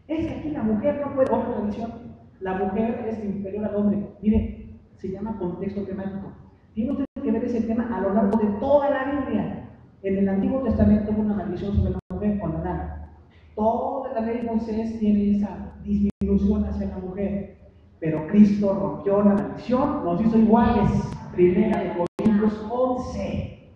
S1: Es que aquí la mujer no puede, otra tradición. La mujer es inferior al hombre. Mire, se llama contexto temático. Tiene usted que ver ese tema a lo largo de toda la Biblia. En el Antiguo Testamento hubo una maldición sobre la mujer con Adán. Toda la ley de Moisés tiene esa disminución hacia la mujer. Pero Cristo rompió la maldición, nos hizo iguales. Primera de Corintios 11.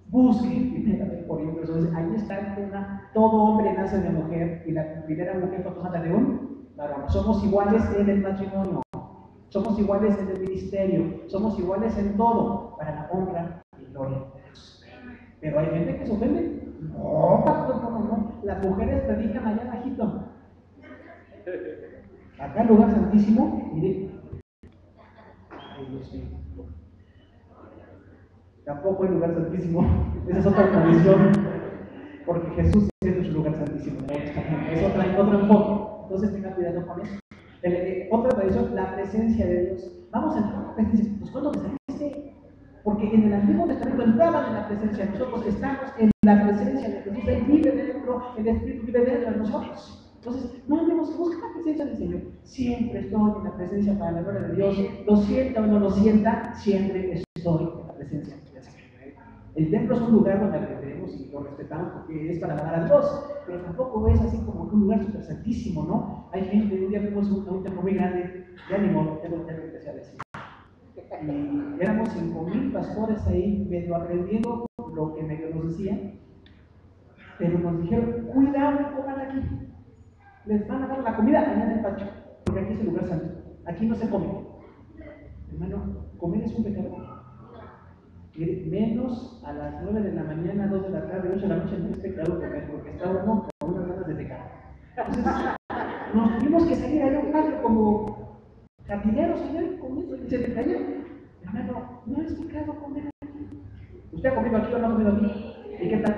S1: Busquen primera de Corintios 11. Ahí está el tema. Todo hombre nace de mujer y la primera mujer fue tomada de un varón. Somos iguales en el matrimonio. Somos iguales en el ministerio. Somos iguales en todo para la honra y gloria de Dios. Pero hay gente que se ofende. No, pastor, no. Las mujeres predican allá bajito. Acá el lugar santísimo, mire. sí. Tampoco hay lugar santísimo. Esa es otra tradición, porque Jesús es nuestro lugar santísimo. Es otro enfoque. Entonces tengan cuidado con eso. Otra tradición, la presencia de Dios. Vamos a entrar en la presencia. Pues ¿cuándo te saliste? Porque en el Antiguo Testamento entraban en la presencia. Nosotros estamos en la presencia de Jesús. Él vive dentro, el Espíritu vive dentro de nosotros. Entonces, no tenemos que buscar la presencia del Señor. Siempre estoy en la presencia para la gloria de Dios. Lo sienta o no lo sienta, siempre estoy en la presencia del Señor. El templo es un lugar donde agradecemos y lo respetamos porque es para alabar a Dios, pero tampoco es así como un lugar súper santísimo, ¿no? Hay gente, un día fuimos a un templo muy grande, ya ni modo, ya lo empecé a decir. Y éramos 5,000 pastores ahí, medio aprendiendo lo que medio nos decían, pero nos dijeron, cuidado, no coman aquí. Les van a dar la comida allá en el patio, porque aquí es el lugar santo. Aquí no se come. Hermano, comer es un pecado. Menos a las 9 de la mañana, 2 de la tarde, 8 de la noche no es pecado comer, porque está uno con unas ganas de pecar. Entonces, nos tuvimos que salir a un patio como jardineros ayer comiendo y se te cayó. Hermano, no es pecado comer aquí. ¿Usted ha comido aquí o no ha comido aquí? ¿Y qué tal?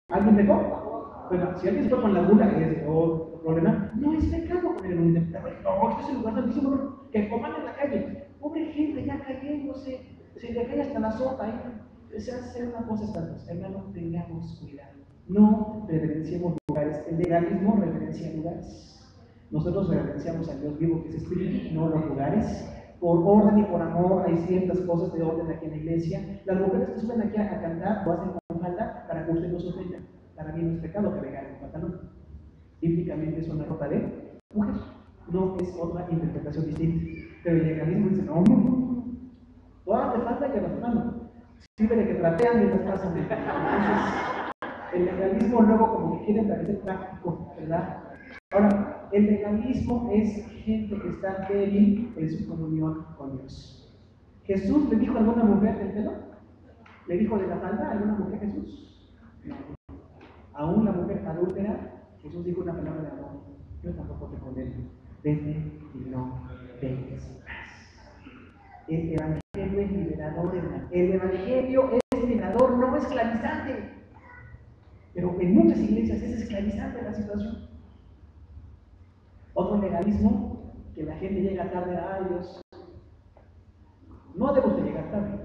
S1: ¿Alguien pecó? Bueno, si alguien se fue con la gula, es otro problema. No es pecado comer en un templo. No, este es el lugar santísimo, que coman en la calle. Pobre gente, ya cayéndose, se le cae hasta la sopa. Se hace una cosa espantosa. Hermano, tengamos cuidado. No reverenciemos lugares. El legalismo reverencia lugares. Nosotros reverenciamos al Dios vivo, que es espíritu, no los lugares. Por orden y por amor hay ciertas cosas de orden aquí en la iglesia. Las mujeres que suben aquí a cantar lo hacen con falda para que usted no se ofenda. Para mí no es pecado que vengan con pantalón. Bíblicamente es una ropa de mujer. No es otra interpretación distinta. Pero el legalismo dice, no, todas te falta que las manos. Sirve de que trapean mientras pasan. Entonces, el legalismo luego como que quiere parecer práctico, ¿verdad? Ahora, el legalismo es gente que está débil en su comunión con Dios. ¿Jesús le dijo a alguna mujer del pelo? ¿Le dijo de la falda a alguna mujer Jesús? No. Aún la mujer adúltera, Jesús dijo una palabra de amor. Yo tampoco te condeno. Vete y no peques más. El evangelio es liberador, hermano. El evangelio es liberador, no esclavizante. Pero en muchas iglesias es esclavizante la situación. Otro legalismo, que la gente llega tarde, ay Dios. No debe usted llegar tarde,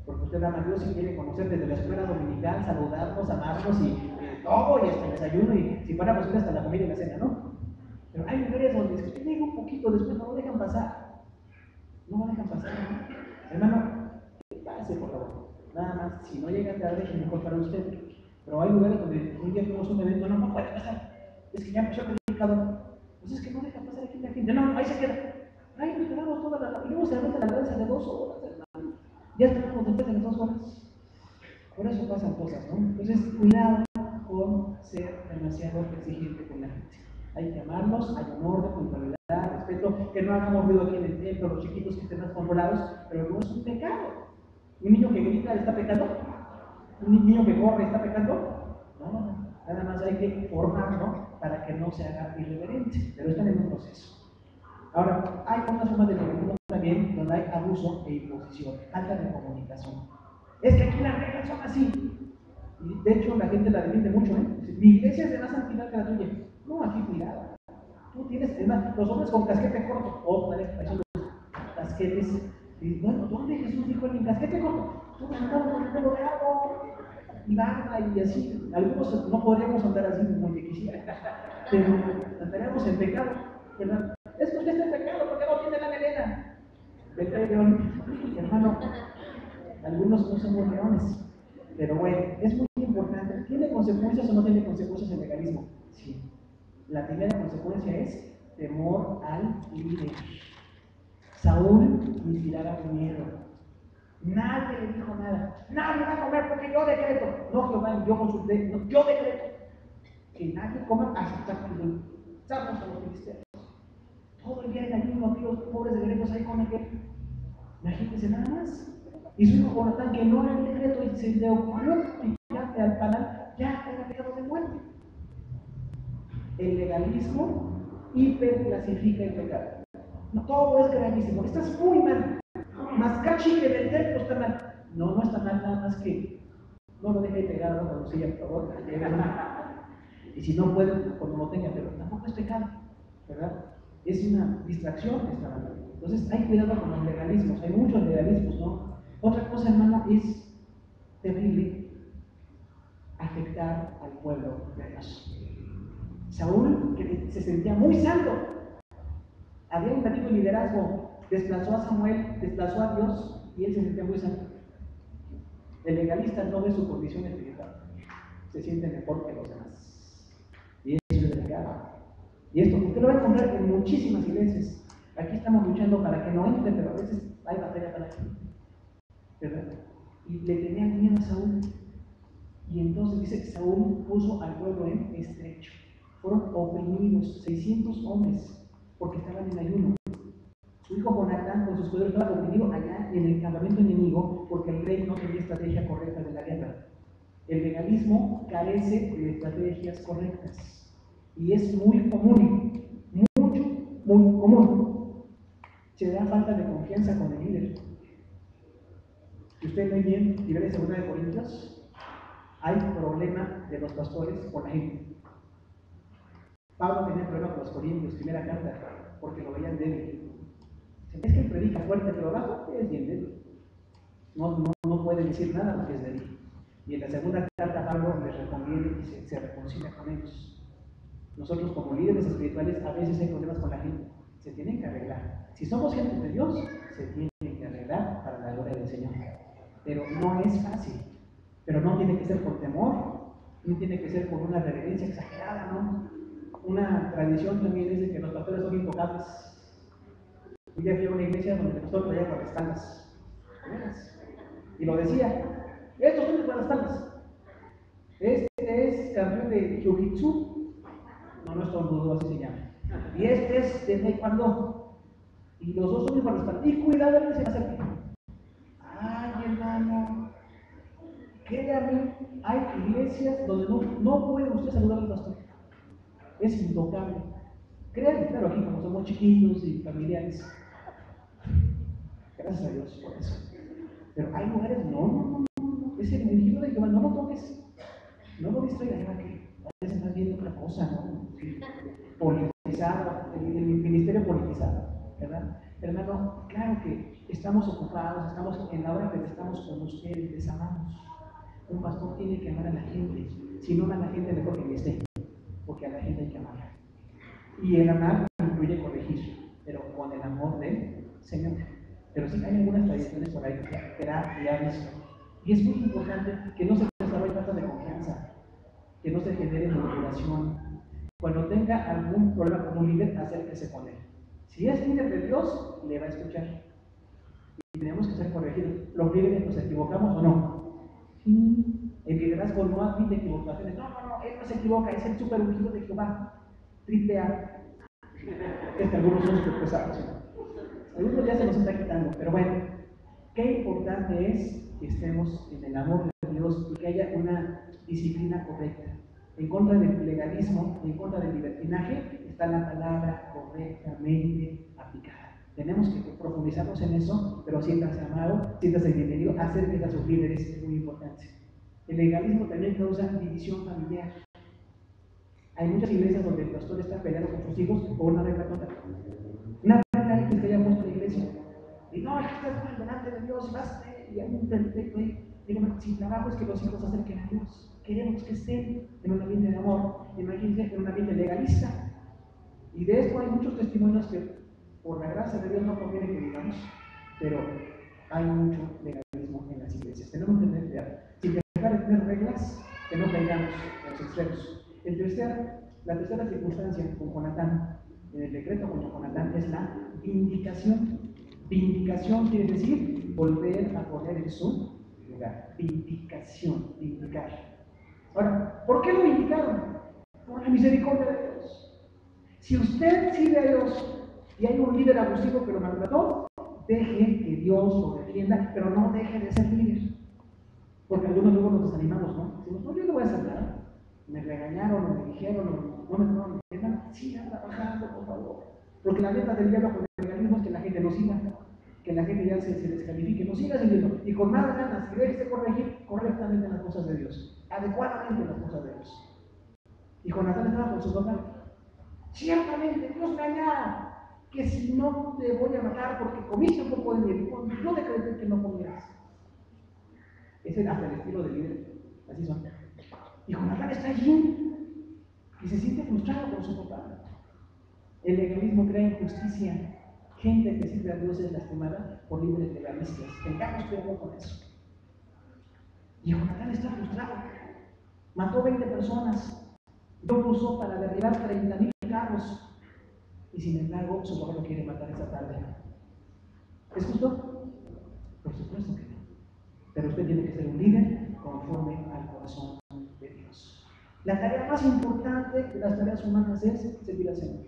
S1: porque usted ama a Dios y quiere conocer desde la escuela dominical, saludarnos, amarnos y todo, y hasta el desayuno, y si fuera posible hasta la comida y la cena, ¿no? Pero hay lugares donde si usted llega un poquito después no lo dejan pasar. No lo dejan pasar, ¿no? Hermano, pase por favor. Nada más, si no llega tarde, es mejor para usted. Pero hay lugares donde un día tenemos un evento, no puede pasar. Es que ya empezó el predicador. Pues es que no deja pasar aquí la gente. No, ahí se queda. Ahí nos quedamos toda la. Y luego se mete la danza de 2 horas, hermano. Ya esperamos después de las 2 horas. Por eso pasan cosas, ¿no? Entonces, cuidado con ser demasiado exigente con la gente. Hay que amarlos, hay un orden, puntualidad, respeto, que no hagamos ruido aquí en el templo, los chiquitos que estén más controlados, pero no es un pecado. ¿Un niño que grita está pecando? ¿Un niño que corre está pecando? No, nada más hay que formarlo para que no se haga irreverente, pero están en un proceso. Ahora, hay otras formas de legalismo también donde hay abuso e imposición, falta de comunicación. Es que aquí las reglas son así. Y de hecho la gente la defiende mucho, ¿eh? Mi iglesia es de más santidad que la tuya. No, aquí cuidado. Tú tienes, además, los hombres con casquete corto, otra vez, ahí son los casquetes. Y bueno, ¿dónde Jesús dijo en casquete corto? Tú andamos con el pelo largo y barba y así. Algunos no podríamos andar así como que quisieran, pero andaríamos en pecado, ¿verdad? Es que usted está en pecado porque no tiene la melena. Vete, león, hermano. Algunos no somos leones, pero bueno, es muy importante. ¿Tiene consecuencias o no tiene consecuencias el legalismo? Sí. La primera consecuencia es temor al líder. Saúl inspiraba miedo. Nadie le dijo nada. Nadie va a comer porque yo decreto. No, Jehová, yo consulté, no, yo decreto. Que nadie coma hasta que echamos a los filisteos. Todo el día en ayuno, aquellos pobres guerreros ahí con aquel. Imagínense nada más. Y su hijo Jonatán, que no era el decreto, y se le ocurrió picarle al panal, ya era pecado de muerte. El legalismo hiperclasifica el pecado. No, todo es gravísimo. Estás muy mal. mascar chicle del templo está mal. No, no está mal, nada más que no lo deje pegado con silla, por favor. Y si no puede, cuando lo tenga, pero tampoco es pecado, ¿verdad? Es una distracción que está dando. Entonces, hay cuidado con los legalismos, hay muchos legalismos, ¿no? Otra cosa, hermano, es terrible afectar al pueblo de Dios. Saúl, que se sentía muy santo, había un tipo de liderazgo, desplazó a Samuel, desplazó a Dios y él se sentía muy santo. El legalista no ve su condición espiritual, se siente mejor que los demás. Y eso es delicado. Y esto usted lo va a encontrar en muchísimas iglesias. Aquí estamos luchando para que no entre, pero a veces hay batalla para que entre, ¿verdad? Y le tenían miedo a Saúl. Y entonces dice que Saúl puso al pueblo en estrecho. Fueron oprimidos 600 hombres porque estaban en ayuno. Su hijo Jonatán con sus escuderos estaba oprimido allá en el campamento enemigo porque el rey no tenía estrategia correcta de la guerra. El legalismo carece de estrategias correctas y es muy común, muy común. Se da falta de confianza con el líder. Si usted lee bien y ve la segunda de Corintios, hay problema de los pastores con la gente. Pablo tenía problema con los corintios, primera carta, porque lo veían débil. Es que él predica fuerte, pero abajo es bien débil. No puede decir nada porque es débil. Y en la segunda carta Pablo les recomienda y se reconcilia con ellos. Nosotros como líderes espirituales a veces hay problemas con la gente, se tienen que arreglar. Si somos gente de Dios, se tienen que arreglar para la gloria del Señor. Pero no es fácil. Pero no tiene que ser por temor, no tiene que ser por una reverencia exagerada, ¿no? Una tradición también es de que los pastores son intocables. Un día fui a una iglesia donde el pastor traía guardaespaldas. Y lo decía, estos son mis guardaespaldas. Este es campeón de Jiu-Jitsu, no estornudo, así se llama. Y este es de Taekwondo. Y los dos son mis guardaespaldas. Y cuidado que se acerque. Ay, hermano, créame, hay iglesias donde no puede usted saludar al pastor. Es intocable. Créanme, claro, aquí como somos chiquitos y familiares. Gracias a Dios por eso. Pero hay lugares, no. Es el ungido de Jehová, no lo toques. No lo distraigas, que parece más bien otra cosa, ¿no? Politizado, el ministerio politizado, ¿verdad? Hermano, claro que estamos ocupados, estamos en la hora que estamos con ustedes, les amamos. Un pastor tiene que amar a la gente. Si no ama a la gente, mejor que ni esté, porque a la gente hay que amarla. Y el amar incluye corregir, pero con el amor del Señor. Pero sí hay algunas tradiciones por ahí que ya visto. Y es muy importante que no se desarrolle falta de confianza, que no se genere manipulación. Cuando tenga algún problema con un líder, acérquese con él. Si es líder de Dios, le va a escuchar. Y tenemos que ser corregidos. ¿Los líderes nos equivocamos o no? Sí. El liderazgo no admite equivocaciones. No, él no se equivoca, es el super ungido de Jehová. Triple A. Es que algunos son súper pesados. Algunos ya se nos está quitando, pero bueno, qué importante es que estemos en el amor de Dios y que haya una disciplina correcta. En contra del legalismo, en contra del libertinaje, está la palabra correctamente aplicada. Tenemos que profundizarnos en eso, pero siéntase amado, siéntase bienvenido, acérquese a sus líderes, es muy importante. El legalismo también causa división familiar. Hay muchas iglesias donde el pastor está peleando con sus hijos por una regla total. Una regla que haya puesto la iglesia. Y no, es que estás mal delante de Dios, vas y hay un perfecto ahí. Dígame, si trabajo es que los hijos se acerquen a Dios. Queremos que estén en un ambiente de amor. Imagínense en un ambiente legalista. Y de esto hay muchos testimonios que, por la gracia de Dios, no conviene que digamos, pero hay mucho legalismo en las iglesias. Tenemos que tener cuidado. Sin dejar de tener reglas, que no caigamos en los extremos. La tercera circunstancia con Jonatán, en el decreto con Jonatán, es la vindicación. Vindicación quiere decir volver a poner en su lugar. Vindicación, vindicar. Ahora, ¿por qué lo vindicaron? Por la misericordia de Dios. Si usted sigue a Dios y hay un líder abusivo que lo maltrató, deje que Dios lo defienda, pero no deje de ser líder. Porque algunos luego nos desanimamos, ¿no? Decimos, no, yo no voy a hacer nada. Me regañaron, o me dijeron, no me tomaron en cuenta. Sigan trabajando, por favor. Porque la meta del diablo con el legalismo es que la gente no siga, que que la gente ya se descalifique, no siga siguiendo, y con más ganas, y déjese corregir correctamente las cosas de Dios, adecuadamente las cosas de Dios. Y Jonatán estaba con su papá. Ciertamente, Dios me añada que si no te voy a matar porque comiste un poco de miel, yo decreté que no comieras. Ese es hasta el estilo de líder, así son. Y Jonatán está allí y se siente frustrado por su papá. El legalismo crea injusticia. Gente que sirve a Dios es lastimada por líderes legalistas. Tengamos cuidado con eso. Y Jonatán está frustrado. Mató 20 personas. Dios lo usó para derribar 30,000 carros. Y sin embargo, su papá lo quiere matar esa tarde. ¿Es justo? Por supuesto que no. Pero usted tiene que ser un líder conforme al corazón de Dios. La tarea más importante de las tareas humanas es servir al Señor.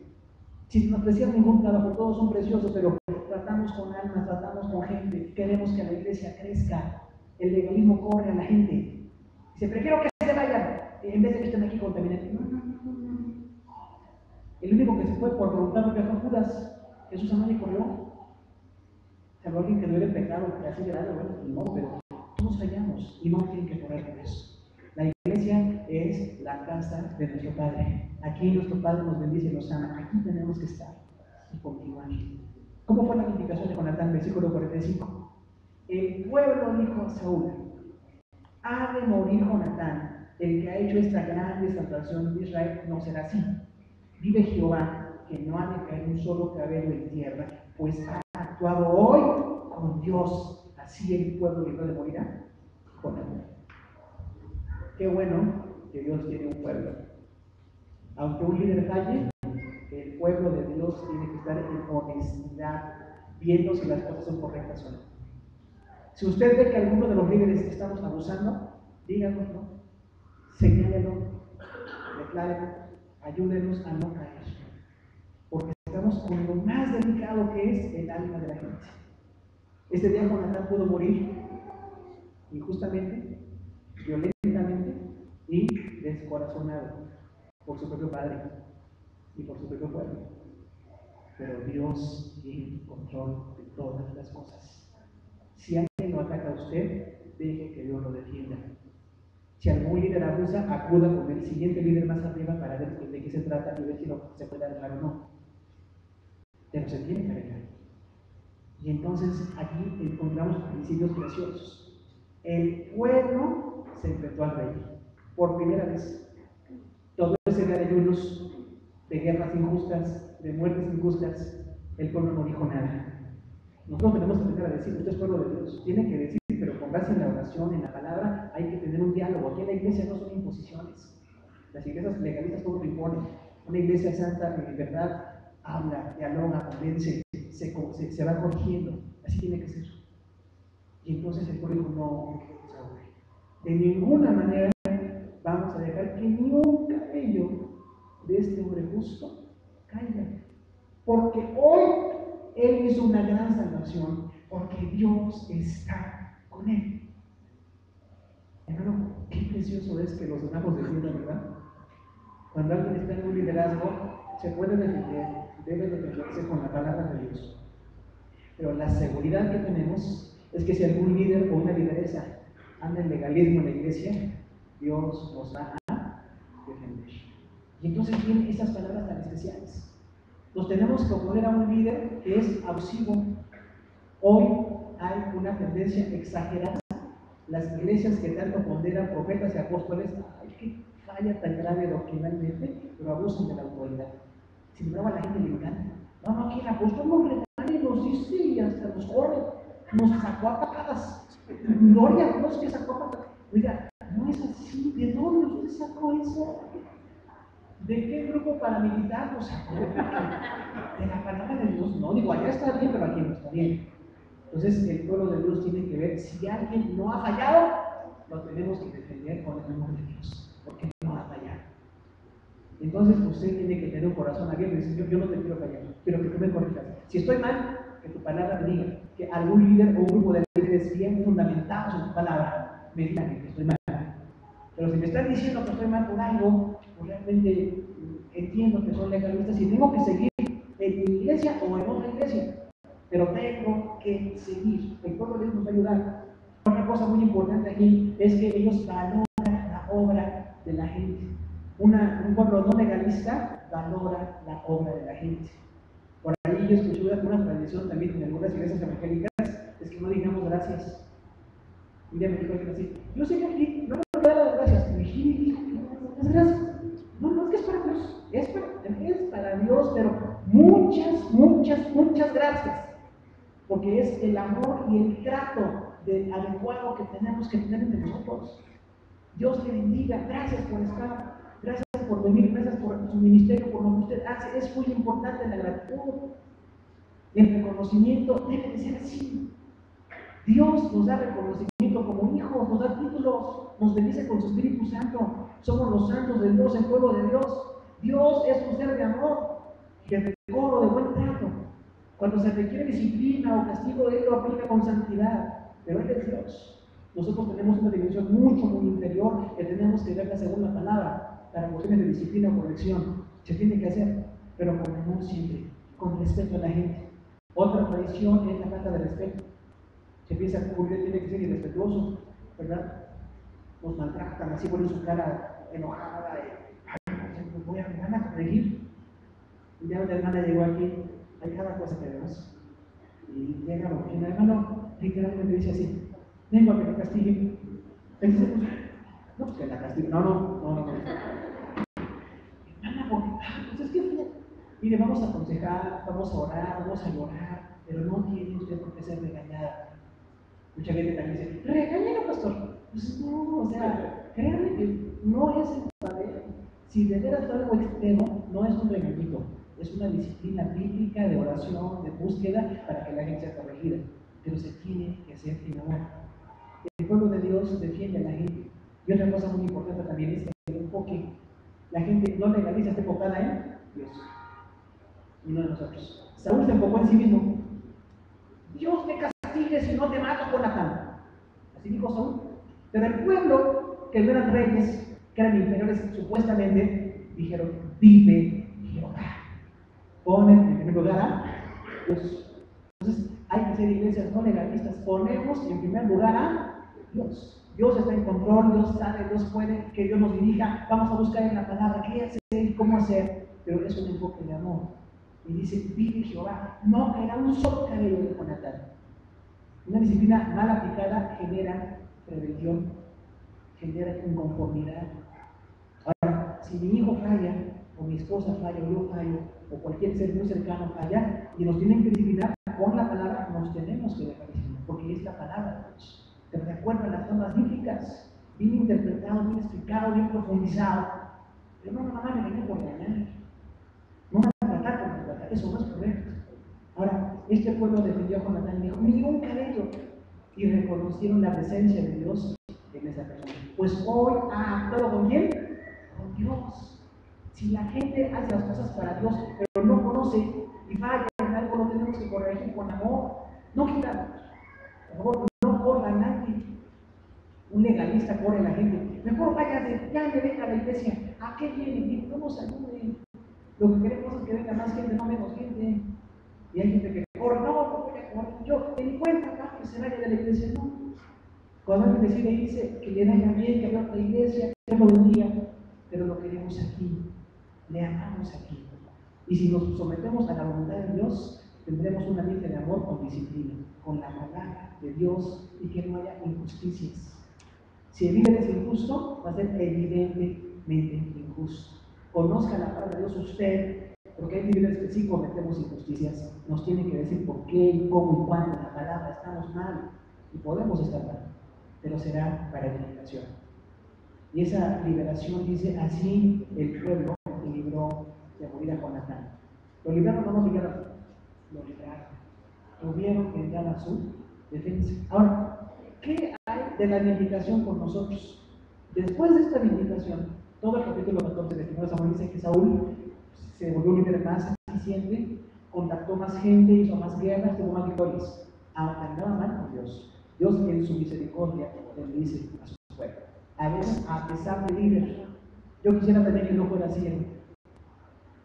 S1: Sin menospreciar ningún trabajo, todos son preciosos, pero tratamos con almas, tratamos con gente, queremos que la iglesia crezca. El legalismo corre a la gente. Dice, prefiero que se vayan, en vez de que estén aquí contaminando. No. El único que se fue por voluntad propia fue Judas. Jesús a nadie corrió. Salvo alguien que no era el pecado, que así de algo, bueno, no, pero todos fallamos y no tienen que correr por eso. La iglesia es la casa de nuestro Padre. Aquí nuestro Padre nos bendice y nos ama. Aquí tenemos que estar y continuar. ¿Cómo fue la indicación de Jonatán? Versículo 45. El pueblo dijo a Saúl: ha de morir Jonatán, el que ha hecho esta gran exaltación de Israel no será así. Vive Jehová, que no ha de caer un solo cabello en tierra, pues ha actuado hoy con Dios. Así el pueblo libre de morirá. Jonatán. Qué bueno que Dios tiene un pueblo. Aunque un líder falle, el pueblo de Dios tiene que estar en honestidad, viendo si las cosas son correctas o no. Si usted ve que alguno de los líderes estamos abusando, díganoslo, señálelo, declárelo, ayúdenos a no caer. Porque estamos con lo más delicado que es el alma de la gente. Este día Jonatán pudo morir injustamente, violentamente y descorazonado por su propio padre y por su propio pueblo. Pero Dios tiene control de todas las cosas. Si alguien lo ataca a usted, deje que Dios lo defienda. Si algún líder abusa, acuda con el siguiente líder más arriba para ver de qué se trata y ver si se puede arreglar o no. Pero se tiene que arreglar. Y entonces aquí encontramos principios preciosos. El pueblo se enfrentó al rey por primera vez. Todo ese día de ayunos, de guerras injustas, de muertes injustas, el pueblo no dijo nada. Nosotros tenemos que empezar a decir: usted es pueblo de Dios. Tiene que decir, pero con base en la oración, en la palabra, hay que tener un diálogo. Aquí en la iglesia no son imposiciones. Las iglesias legalistas todo lo imponen. Una iglesia santa, en verdad, habla, dialoga, convence, se va corrigiendo. Así tiene que ser. Y entonces el pueblo dijo: no, Saúl, de ninguna manera vamos a dejar que ni un cabello de este hombre justo caiga. Porque hoy él hizo una gran salvación, porque Dios está con él. Hermano, qué precioso es que los hermanos defiendan, ¿verdad? Cuando alguien está en un liderazgo, se puede defender, debe defenderse con la palabra de Dios. Pero la seguridad que tenemos es que si algún líder o una lideresa anda en legalismo en la iglesia, Dios nos va a defender. Y entonces vienen esas palabras tan especiales. Nos tenemos que oponer a un líder que es abusivo. Hoy hay una tendencia exagerada. Las iglesias que tanto ponderan profetas y apóstoles, ay, qué falla tan grave doctrinalmente, pero abusan de la autoridad. Sin embargo, a la gente le encanta. No, aquí el apóstol nos regaña y nos dice y hasta nos corre, nos sacó a patadas. Gloria a Dios que sacó a patadas. Oiga, no es así. ¿De dónde usted sacó eso? ¿De qué grupo paramilitar lo sacó? De la palabra de Dios. No, digo, allá está bien, pero aquí no está bien. Entonces, el pueblo de Dios tiene que ver si alguien no ha fallado, lo tenemos que defender con el amor de Dios, porque no ha fallado. Entonces, usted tiene que tener un corazón abierto y decir: yo no te quiero fallar, pero que tú me corrijas. Si estoy mal, que tu palabra me diga, que algún líder o un grupo de líderes bien fundamentados en tu palabra me digan que estoy mal. Pero si me están diciendo que estoy mal por algo, pues realmente entiendo que son legalistas y tengo que seguir en mi iglesia o en otra iglesia. pero tengo que seguir. El pueblo de Dios nos va a ayudar. Una cosa muy importante aquí es que ellos valoran la obra de la gente. Un pueblo no legalista valora la obra de la gente. Por ahí yo escuché una tradición también en algunas iglesias evangélicas, es que no digamos gracias. Un día me dijo alguien así, yo sé que aquí no me voy a dar las gracias. Y dijo, las gracias. No, es que es para Dios, es para Dios, pero muchas gracias. Porque es el amor y el trato adecuado que tenemos que tener entre nosotros. Dios te bendiga, gracias por estar, gracias por venir, gracias por su ministerio, por lo que usted hace. Es muy importante la gratitud. El reconocimiento debe de ser así. Dios nos da reconocimiento como hijos, nos da títulos, nos bendice con su Espíritu Santo. Somos los santos de Dios, el pueblo de Dios. Dios es un ser de amor, de decoro, de buen trato. Cuando se requiere disciplina o castigo, Él lo aplica con santidad, pero Él es Dios. Nosotros tenemos una dimensión muy inferior que tenemos que verla según la palabra. Para cuestiones de disciplina o corrección se tiene que hacer, pero con amor siempre, con respeto a la gente. Otra tradición es la falta de respeto. Se piensa que Julio tiene que ser irrespetuoso, ¿verdad? Nos maltratan, así pone su cara enojada, voy a venir a corregir. Un día una hermana llegó aquí, hay cada cosa que vemos. Y llega la oficina, hermano, literalmente dice así, vengo a que me castiguen. Dice, no, pues que la castiguen. No. Hermana, porque, pues es que, mire, vamos a aconsejar, vamos a orar, vamos a llorar, pero no tiene usted por qué ser regañada. Mucha gente también dice, regáñalo, pastor. Pues no, o sea, créanme que no es el papel. Si de veras algo extremo, no es un regañito, es una disciplina bíblica de oración, de búsqueda para que la gente sea corregida. Pero se tiene que hacer en amor. El pueblo de Dios defiende a la gente. Y otra cosa muy importante también es el enfoque. La gente no legaliza, está enfocada en Dios y no en nosotros. Saúl se enfocó en sí mismo. Dios me castigue si no te mato con la cama. Así dijo Saúl. Pero el pueblo, que no eran reyes, que eran inferiores supuestamente, dijeron, vive Jehová. Ponen en primer lugar a Dios. Entonces, hay que ser iglesias no legalistas. Ponemos en primer lugar a Dios. Dios está en control, Dios sabe, Dios puede, que Dios nos dirija. Vamos a buscar en la palabra qué hacer y cómo hacer. Pero es un enfoque de amor. Y dice, vive Jehová. No caerá un solo cabello de Jonatán. Una disciplina mal aplicada genera rebelión, genera inconformidad. Ahora, si mi hijo falla, o mi esposa falla, o yo fallo, o cualquier ser muy cercano falla, y nos tienen que disciplinar con la palabra, nos tenemos que dejar disciplinar, porque es la palabra de Dios. Pero de acuerdo a las normas bíblicas, bien interpretado, bien explicado, bien profundizado. Pero no, mamá me venía por ganar. No me van a tratar por maltratar, eso no es correcto. Ahora, este pueblo defendió a Jonatán y dijo, ni un cabello. Y reconocieron la presencia de Dios en esa persona. Pues hoy ha actuado con quién? Con Dios. Si la gente hace las cosas para Dios, pero no conoce y falla en algo, lo tenemos que corregir con amor. No quitan, por favor, no corra a nadie. Un legalista corre a la gente. Mejor váyase, ya me venga a la iglesia. ¿A qué viene? No nos ayude. Lo que queremos es que venga más gente, no menos gente. Y hay gente que corre, no voy a correr. Yo me di cuenta acá que se vaya de la iglesia, no. Cuando alguien decide irse, que le vaya bien, que haya otra iglesia, que lo bendiga, pero lo queremos aquí, le amamos aquí. Y si nos sometemos a la voluntad de Dios, tendremos un ambiente de amor con disciplina, con la palabra de Dios y que no haya injusticias. Si el líder es injusto, va a ser evidentemente injusto. Conozca la palabra de Dios usted, porque hay líderes que sí cometemos injusticias. Nos tienen que decir por qué, y cómo y cuándo la palabra estamos mal y podemos estar mal, pero será para liberación. Y esa liberación dice, así el pueblo se libró de morir a Jonatán. Lo libraron, no lo libraron, lo libraron. Tuvieron que dar a su defensa. Ahora, ¿qué hay de la vindicación con nosotros? Después de esta vindicación, todo el capítulo 14 de 1 Samuel dice que Saúl se volvió un líder más eficiente, contactó más gente, hizo más guerras, tuvo más victorias. Aunque andaba mal con Dios. Dios en su misericordia le dice a su pueblo. A veces, a pesar del líder, yo quisiera también que no fuera así.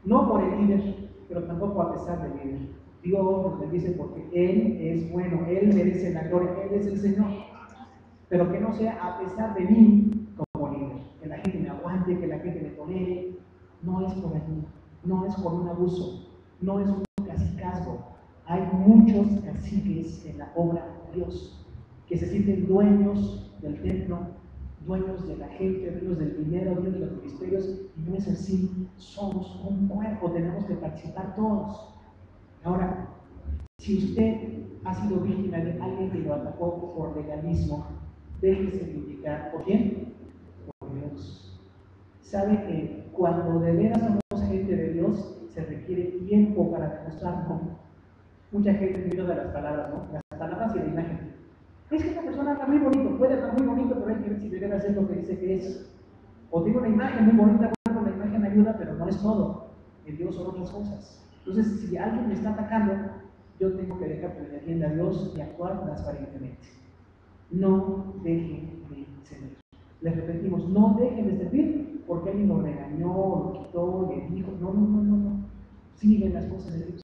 S1: No por el líder, pero tampoco a pesar del líder. Dios nos bendice porque Él es bueno, Él merece la gloria, Él es el Señor. Pero que no sea a pesar de mí como líder, que la gente me aguante, que la gente me tolere. No es por allí, no es por un abuso, no es un cacicazgo. Hay muchos caciques en la obra de Dios que se sienten dueños del templo, dueños de la gente, dueños del dinero, dueños de los ministerios, y no es así. Somos un cuerpo, tenemos que participar todos. Ahora, si usted ha sido víctima de alguien que lo atacó por legalismo, déjese criticar. ¿Por quién? Por Dios. Sabe que cuando de veras somos gente de Dios, se requiere tiempo para demostrarlo. Mucha gente tiene de las palabras, ¿no? Las palabras y la imagen. Es que esta persona habla muy bonito, puede hablar muy bonito, pero hay que ver si debe hacer lo que dice que es. O tiene una imagen muy bonita, bueno, la imagen ayuda, pero no es todo. En Dios son otras cosas. Entonces, si alguien me está atacando, yo tengo que dejar que me defienda a Dios y actuar transparentemente. No dejen de servir. Les repetimos, no dejen de servir porque alguien lo regañó, lo quitó, le dijo. No, no, no, no, no. Siguen las cosas de Dios.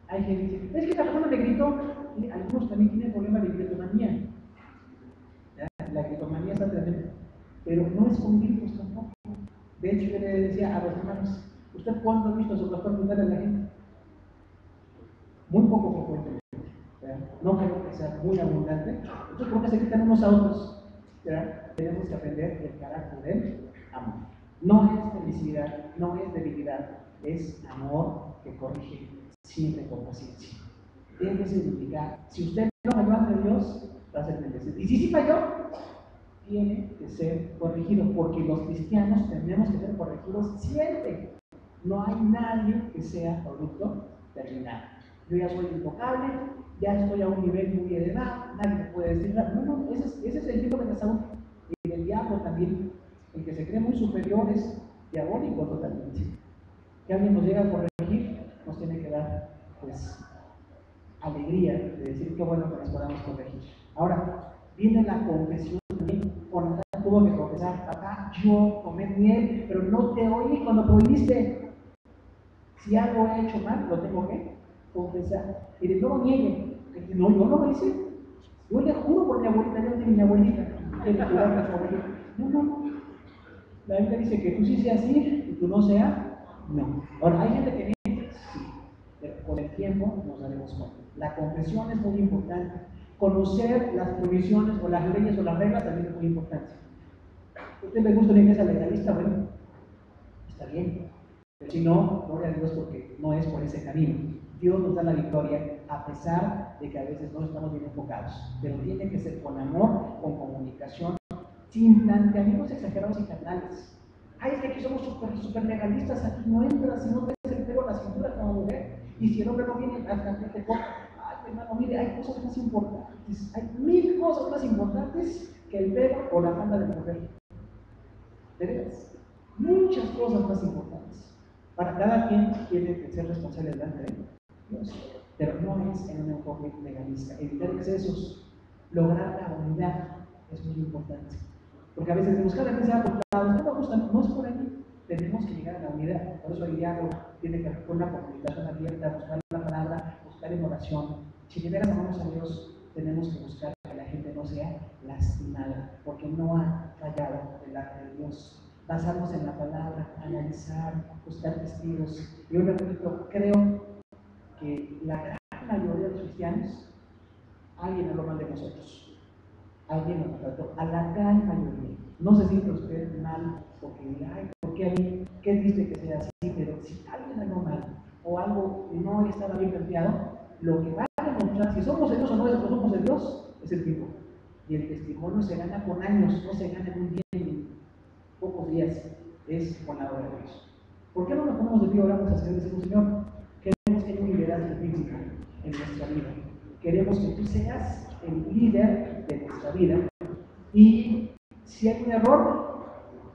S1: Hay gente que dice, es que la persona me gritó. Y algunos también tienen problema de gritomanía. La gritomanía está tremenda. Pero no es con gritos tampoco. De hecho, yo le decía a los hermanos, ¿usted cuándo ha visto a su pastor gritar a la gente? Muy poco frecuentemente. No creo que sea muy abundante. Entonces, ¿por qué se quitan unos a otros? Tenemos que aprender el carácter del amor. No es felicidad, no es debilidad, es amor que corrige siempre con paciencia. Déjese indicar, si usted no falló ante Dios, va a ser bendecido. Y si sí falló, tiene que ser corregido, porque los cristianos tenemos que ser corregidos siempre. No hay nadie que sea producto terminado. Yo ya soy intocable, ya estoy a un nivel muy elevado, nadie me puede decir nada. No, no, ese es el tipo de Esaú. Y el diablo también, el que se cree muy superior es diabólico totalmente. Que alguien nos llega a corregir, nos tiene que dar, pues, alegría de decir qué bueno que nos podamos corregir. Ahora, viene la confesión también. Jonatán tuvo que confesar, papá, yo comí miel, pero no te oí cuando prohibiste. Si algo he hecho mal, lo tengo que confesar. Y de todo niegue. No, yo no lo hice. Yo le juro por mi abuelita, yo de mi abuelita. No, no, no. La Biblia dice que tú sí seas sí y tú no seas no. Ahora, hay gente que miente, sí, pero con el tiempo nos daremos cuenta. La confesión es muy importante. Conocer las provisiones o las leyes o las reglas también es muy importante. ¿A usted le gusta una iglesia legalista? Bueno, está bien. Pero si no, gloria a Dios porque no es por ese camino. Dios nos da la victoria a pesar de que a veces no estamos bien enfocados. Pero tiene que ser con amor, con comunicación, sin planteamientos exagerados y carnales. Ay, es que aquí somos súper legalistas, aquí no entras si no te ves el pelo a la cintura como mujer. Y si el hombre no viene, hasta que te coja. Ay, hermano, mire, hay cosas más importantes. Hay 1000 cosas más importantes que el pelo o la falda de la mujer. ¿De veras? Muchas cosas más importantes. Para cada quien tiene que ser responsable delante de Dios, pero no es en un enfoque legalista. Evitar excesos, lograr la unidad es muy importante. Porque a veces buscar la sea por lados, no me gusta, no es por ahí. Tenemos que llegar a la unidad. Por eso el diálogo tiene que ver con una comunicación abierta, buscar la palabra, buscar en oración. Si de veras amamos a Dios, tenemos que buscar que la gente no sea lastimada, porque no ha fallado delante de Dios. Basarnos en la palabra, analizar, buscar testigos. Yo repito, creo que la gran mayoría de los cristianos, alguien habló mal de nosotros. Alguien nos trató, a la gran mayoría. No se siente usted mal porque diga, ay, ¿por qué a mí? Qué triste que sea así, pero si alguien habló mal o algo no estaba bien planteado, lo que va a demostrar si somos de Dios o no somos de Dios es el tiempo. Y el testimonio se gana con años, no se gana en un día, en pocos días, es con la obra de Dios. ¿Por qué no nos ponemos de pie, oramos al Señor y decimos, Señor, queremos que haya un liderazgo físico en nuestra vida? Queremos que tú seas el líder de nuestra vida y si hay un error,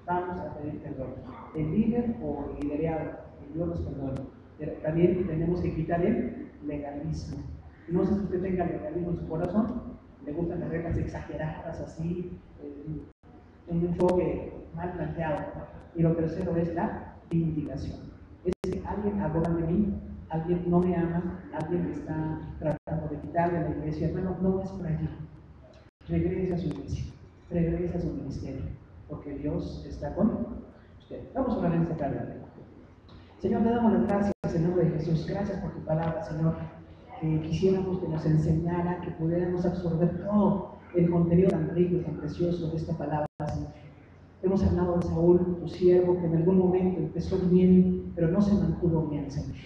S1: vamos a pedir perdón. El líder o el liderado, que Dios nos perdone. Pero también tenemos que quitar el legalismo. No sé si usted tenga legalismo en su corazón, le gustan las reglas exageradas así, un enfoque mal planteado. Y lo tercero es la vindicación. Es que alguien habló mal de mí, alguien no me ama, alguien me está tratando de quitar de la iglesia. Hermano, no es por allí. Regrese a su iglesia, regrese a su ministerio, porque Dios está con usted. Vamos a orar en esta tarde. Señor, te damos las gracias en nombre de Jesús. Gracias por tu palabra, Señor. Quisiéramos que nos enseñara, que pudiéramos absorber todo el contenido tan rico y tan precioso de esta palabra, Señor. Hemos hablado de Saúl, tu siervo, que en algún momento empezó bien, pero no se mantuvo bien, Señor.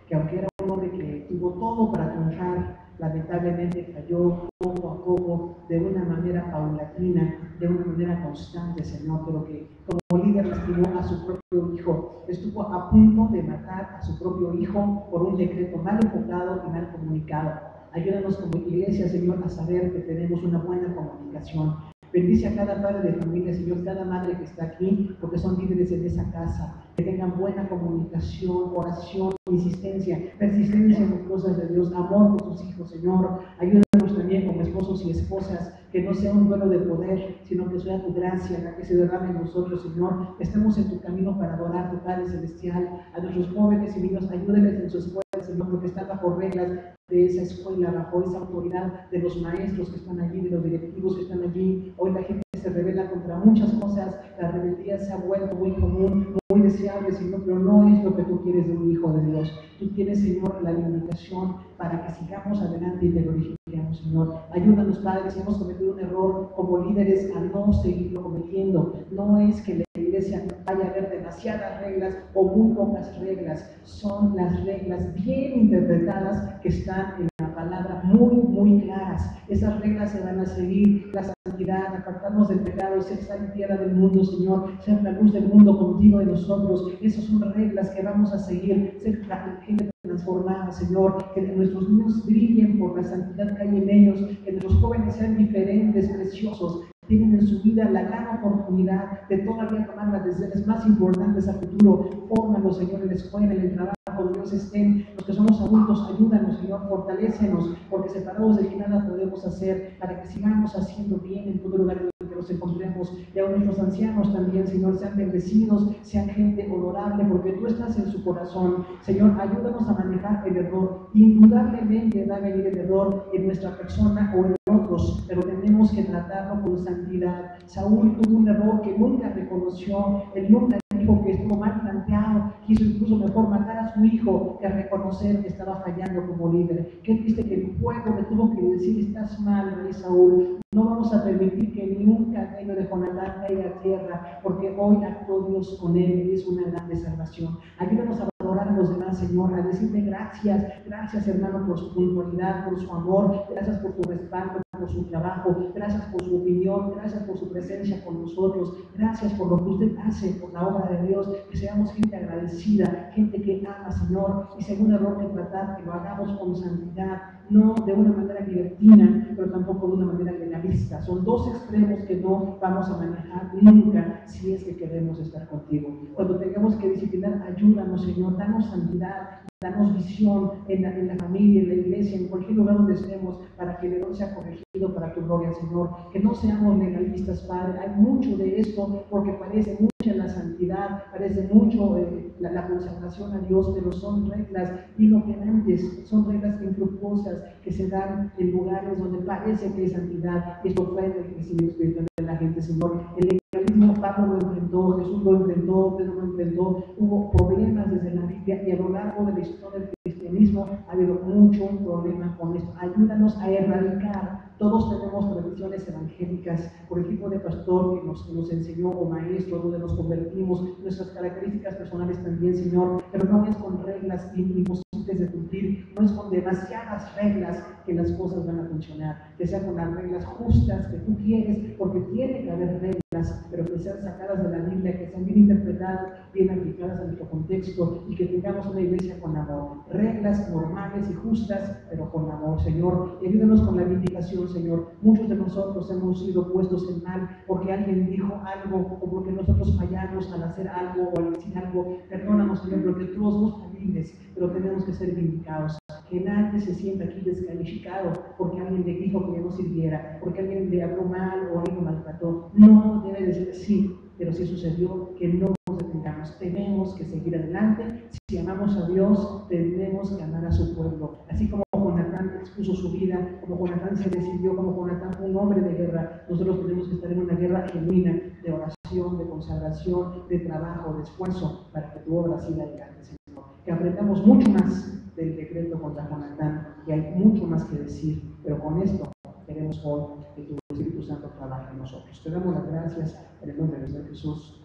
S1: Que aunque era un hombre que tuvo todo para triunfar, lamentablemente falló poco a poco, de una manera paulatina, de una manera constante, Señor, pero que como líder lastimó a su propio hijo. Estuvo a punto de matar a su propio hijo por un decreto mal enfocado y mal comunicado. Ayúdanos como iglesia, Señor, a saber que tenemos una buena comunicación. Bendice a cada padre de familia, Señor, cada madre que está aquí, porque son líderes en esa casa. Que tengan buena comunicación, oración, insistencia, persistencia en las cosas de Dios, amor por sus hijos, Señor. Ayúdanos también como esposos y esposas, que no sea un duelo de poder, sino que sea tu gracia la que se derrame en nosotros, Señor. Estamos en tu camino para adorar a tu Padre Celestial. A nuestros jóvenes y niños, ayúdenles en su escuela, Señor, porque están bajo reglas de esa escuela, bajo esa autoridad de los maestros que están allí, de los directivos que están allí. Hoy la gente se rebela contra muchas cosas, la rebeldía se ha vuelto muy común, muy deseable, Señor, pero no es lo que tú quieres de un hijo de Dios. Tú tienes, Señor, la limitación para que sigamos adelante y te glorifiquemos, Señor. Ayúdanos, Padre, si hemos cometido un error como líderes, a no seguirlo cometiendo. No es que la iglesia vaya a haber demasiadas reglas o muy pocas reglas, son las reglas bien interpretadas que están en la palabra, muy claras. Esas reglas se van a seguir: la santidad, apartarnos del pecado, ser sal y tierra del mundo, Señor, ser la luz del mundo contigo de nosotros. Esas son reglas que vamos a seguir, ser gente transformada, Señor, que nuestros niños brillen por la santidad que hay en ellos, que nuestros jóvenes sean diferentes, preciosos. Tienen en su vida la gran oportunidad de todavía tomar las decisiones más importantes a futuro. Fórmalos, Señor, en la escuela, en el trabajo, donde ellos estén. Los que somos adultos, ayúdanos, Señor, fortalécenos, porque separados de ti nada podemos hacer, para que sigamos haciendo bien en todo lugar en el que nos encontremos. Y a nuestros ancianos también, Señor, sean bendecidos, sean gente honorable, porque tú estás en su corazón. Señor, ayúdanos a manejar el error. Indudablemente va a venir el error en nuestra persona o en otros, pero tenemos que tratarlo con santidad. Saúl tuvo un error que nunca reconoció, él nunca dijo que estuvo mal planteado, quiso incluso mejor matar a su hijo que reconocer que estaba fallando como líder. Qué triste que el pueblo le tuvo que decir: estás mal, rey Saúl. No vamos a permitir que ni un cabello de Jonatán caiga a tierra, porque hoy actuó Dios con él y es una grande salvación. Ayúdanos a valorar a los demás, Señor, a decirle gracias, gracias, hermano, por su puntualidad, por su amor, gracias por su respaldo, por su trabajo, gracias por su opinión, gracias por su presencia con nosotros, gracias por lo que usted hace por la obra de Dios, que seamos gente agradecida, gente que ama, Señor. Y segundo error que tratar, que lo hagamos con santidad, no de una manera libertina, pero tampoco de una manera legalista. Son dos extremos que no vamos a manejar nunca si es que queremos estar contigo. Cuando tengamos que disciplinar, ayúdanos, Señor, danos santidad, danos visión en la familia, en la iglesia, en cualquier lugar donde estemos, para que el error sea corregido para tu gloria, Señor. Que no seamos legalistas, Padre. Hay mucho de esto, porque parece mucho en la santidad, parece mucho la consagración a Dios, pero son reglas inoperantes, son reglas infructuosas que se dan en lugares donde parece que hay santidad. Esto ofende el crecimiento espiritual de la gente, Señor. El legalismo, Pablo lo enfrentó, Jesús lo enfrentó, Pedro lo enfrentó. Hubo problemas desde la Biblia, y a lo largo de la historia del cristianismo ha habido mucho problema con esto. Ayúdanos a erradicar. Todos tenemos tradiciones evangélicas, por el tipo de pastor que nos enseñó, o maestro, donde nos convertimos, nuestras características personales también, Señor, pero no es con reglas imposibles de cumplir, no es con demasiadas reglas que las cosas van a funcionar, que sean con las reglas justas que tú quieres, porque tiene que haber reglas, pero que sean sacadas de la Biblia, que sean bien interpretadas, bien aplicadas a nuestro contexto, y que tengamos una iglesia con amor. Reglas normales y justas, pero con amor, Señor. Y ayúdanos con la vindicación, Señor. Muchos de nosotros hemos sido puestos en mal porque alguien dijo algo, o porque nosotros fallamos al hacer algo o al decir algo. Perdónanos, Señor, porque todos somos falibles, pero tenemos que ser vindicados. Que nadie se sienta aquí descalificado porque alguien le dijo que no sirviera, porque alguien le habló mal o alguien lo maltrató. No debe de ser así, pero si sucedió, que no nos detengamos. Tenemos que seguir adelante, Si amamos a Dios, tenemos que amar a su pueblo. Así como Jonatán expuso su vida, como Jonatán se decidió, como Jonatán fue un hombre de guerra, nosotros tenemos que estar en una guerra genuina, de oración, de consagración, de trabajo, de esfuerzo, para que tu obra siga adelante, Señor. Que aprendamos mucho más del decreto contra Jonatán, que hay mucho más que decir, pero con esto queremos hoy que tu Espíritu Santo trabaje en nosotros. Te damos las gracias en el nombre del Señor Jesús.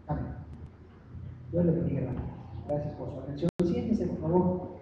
S1: Amén. Dios le bendiga, hermano. Gracias por su atención. Siéntese, por favor.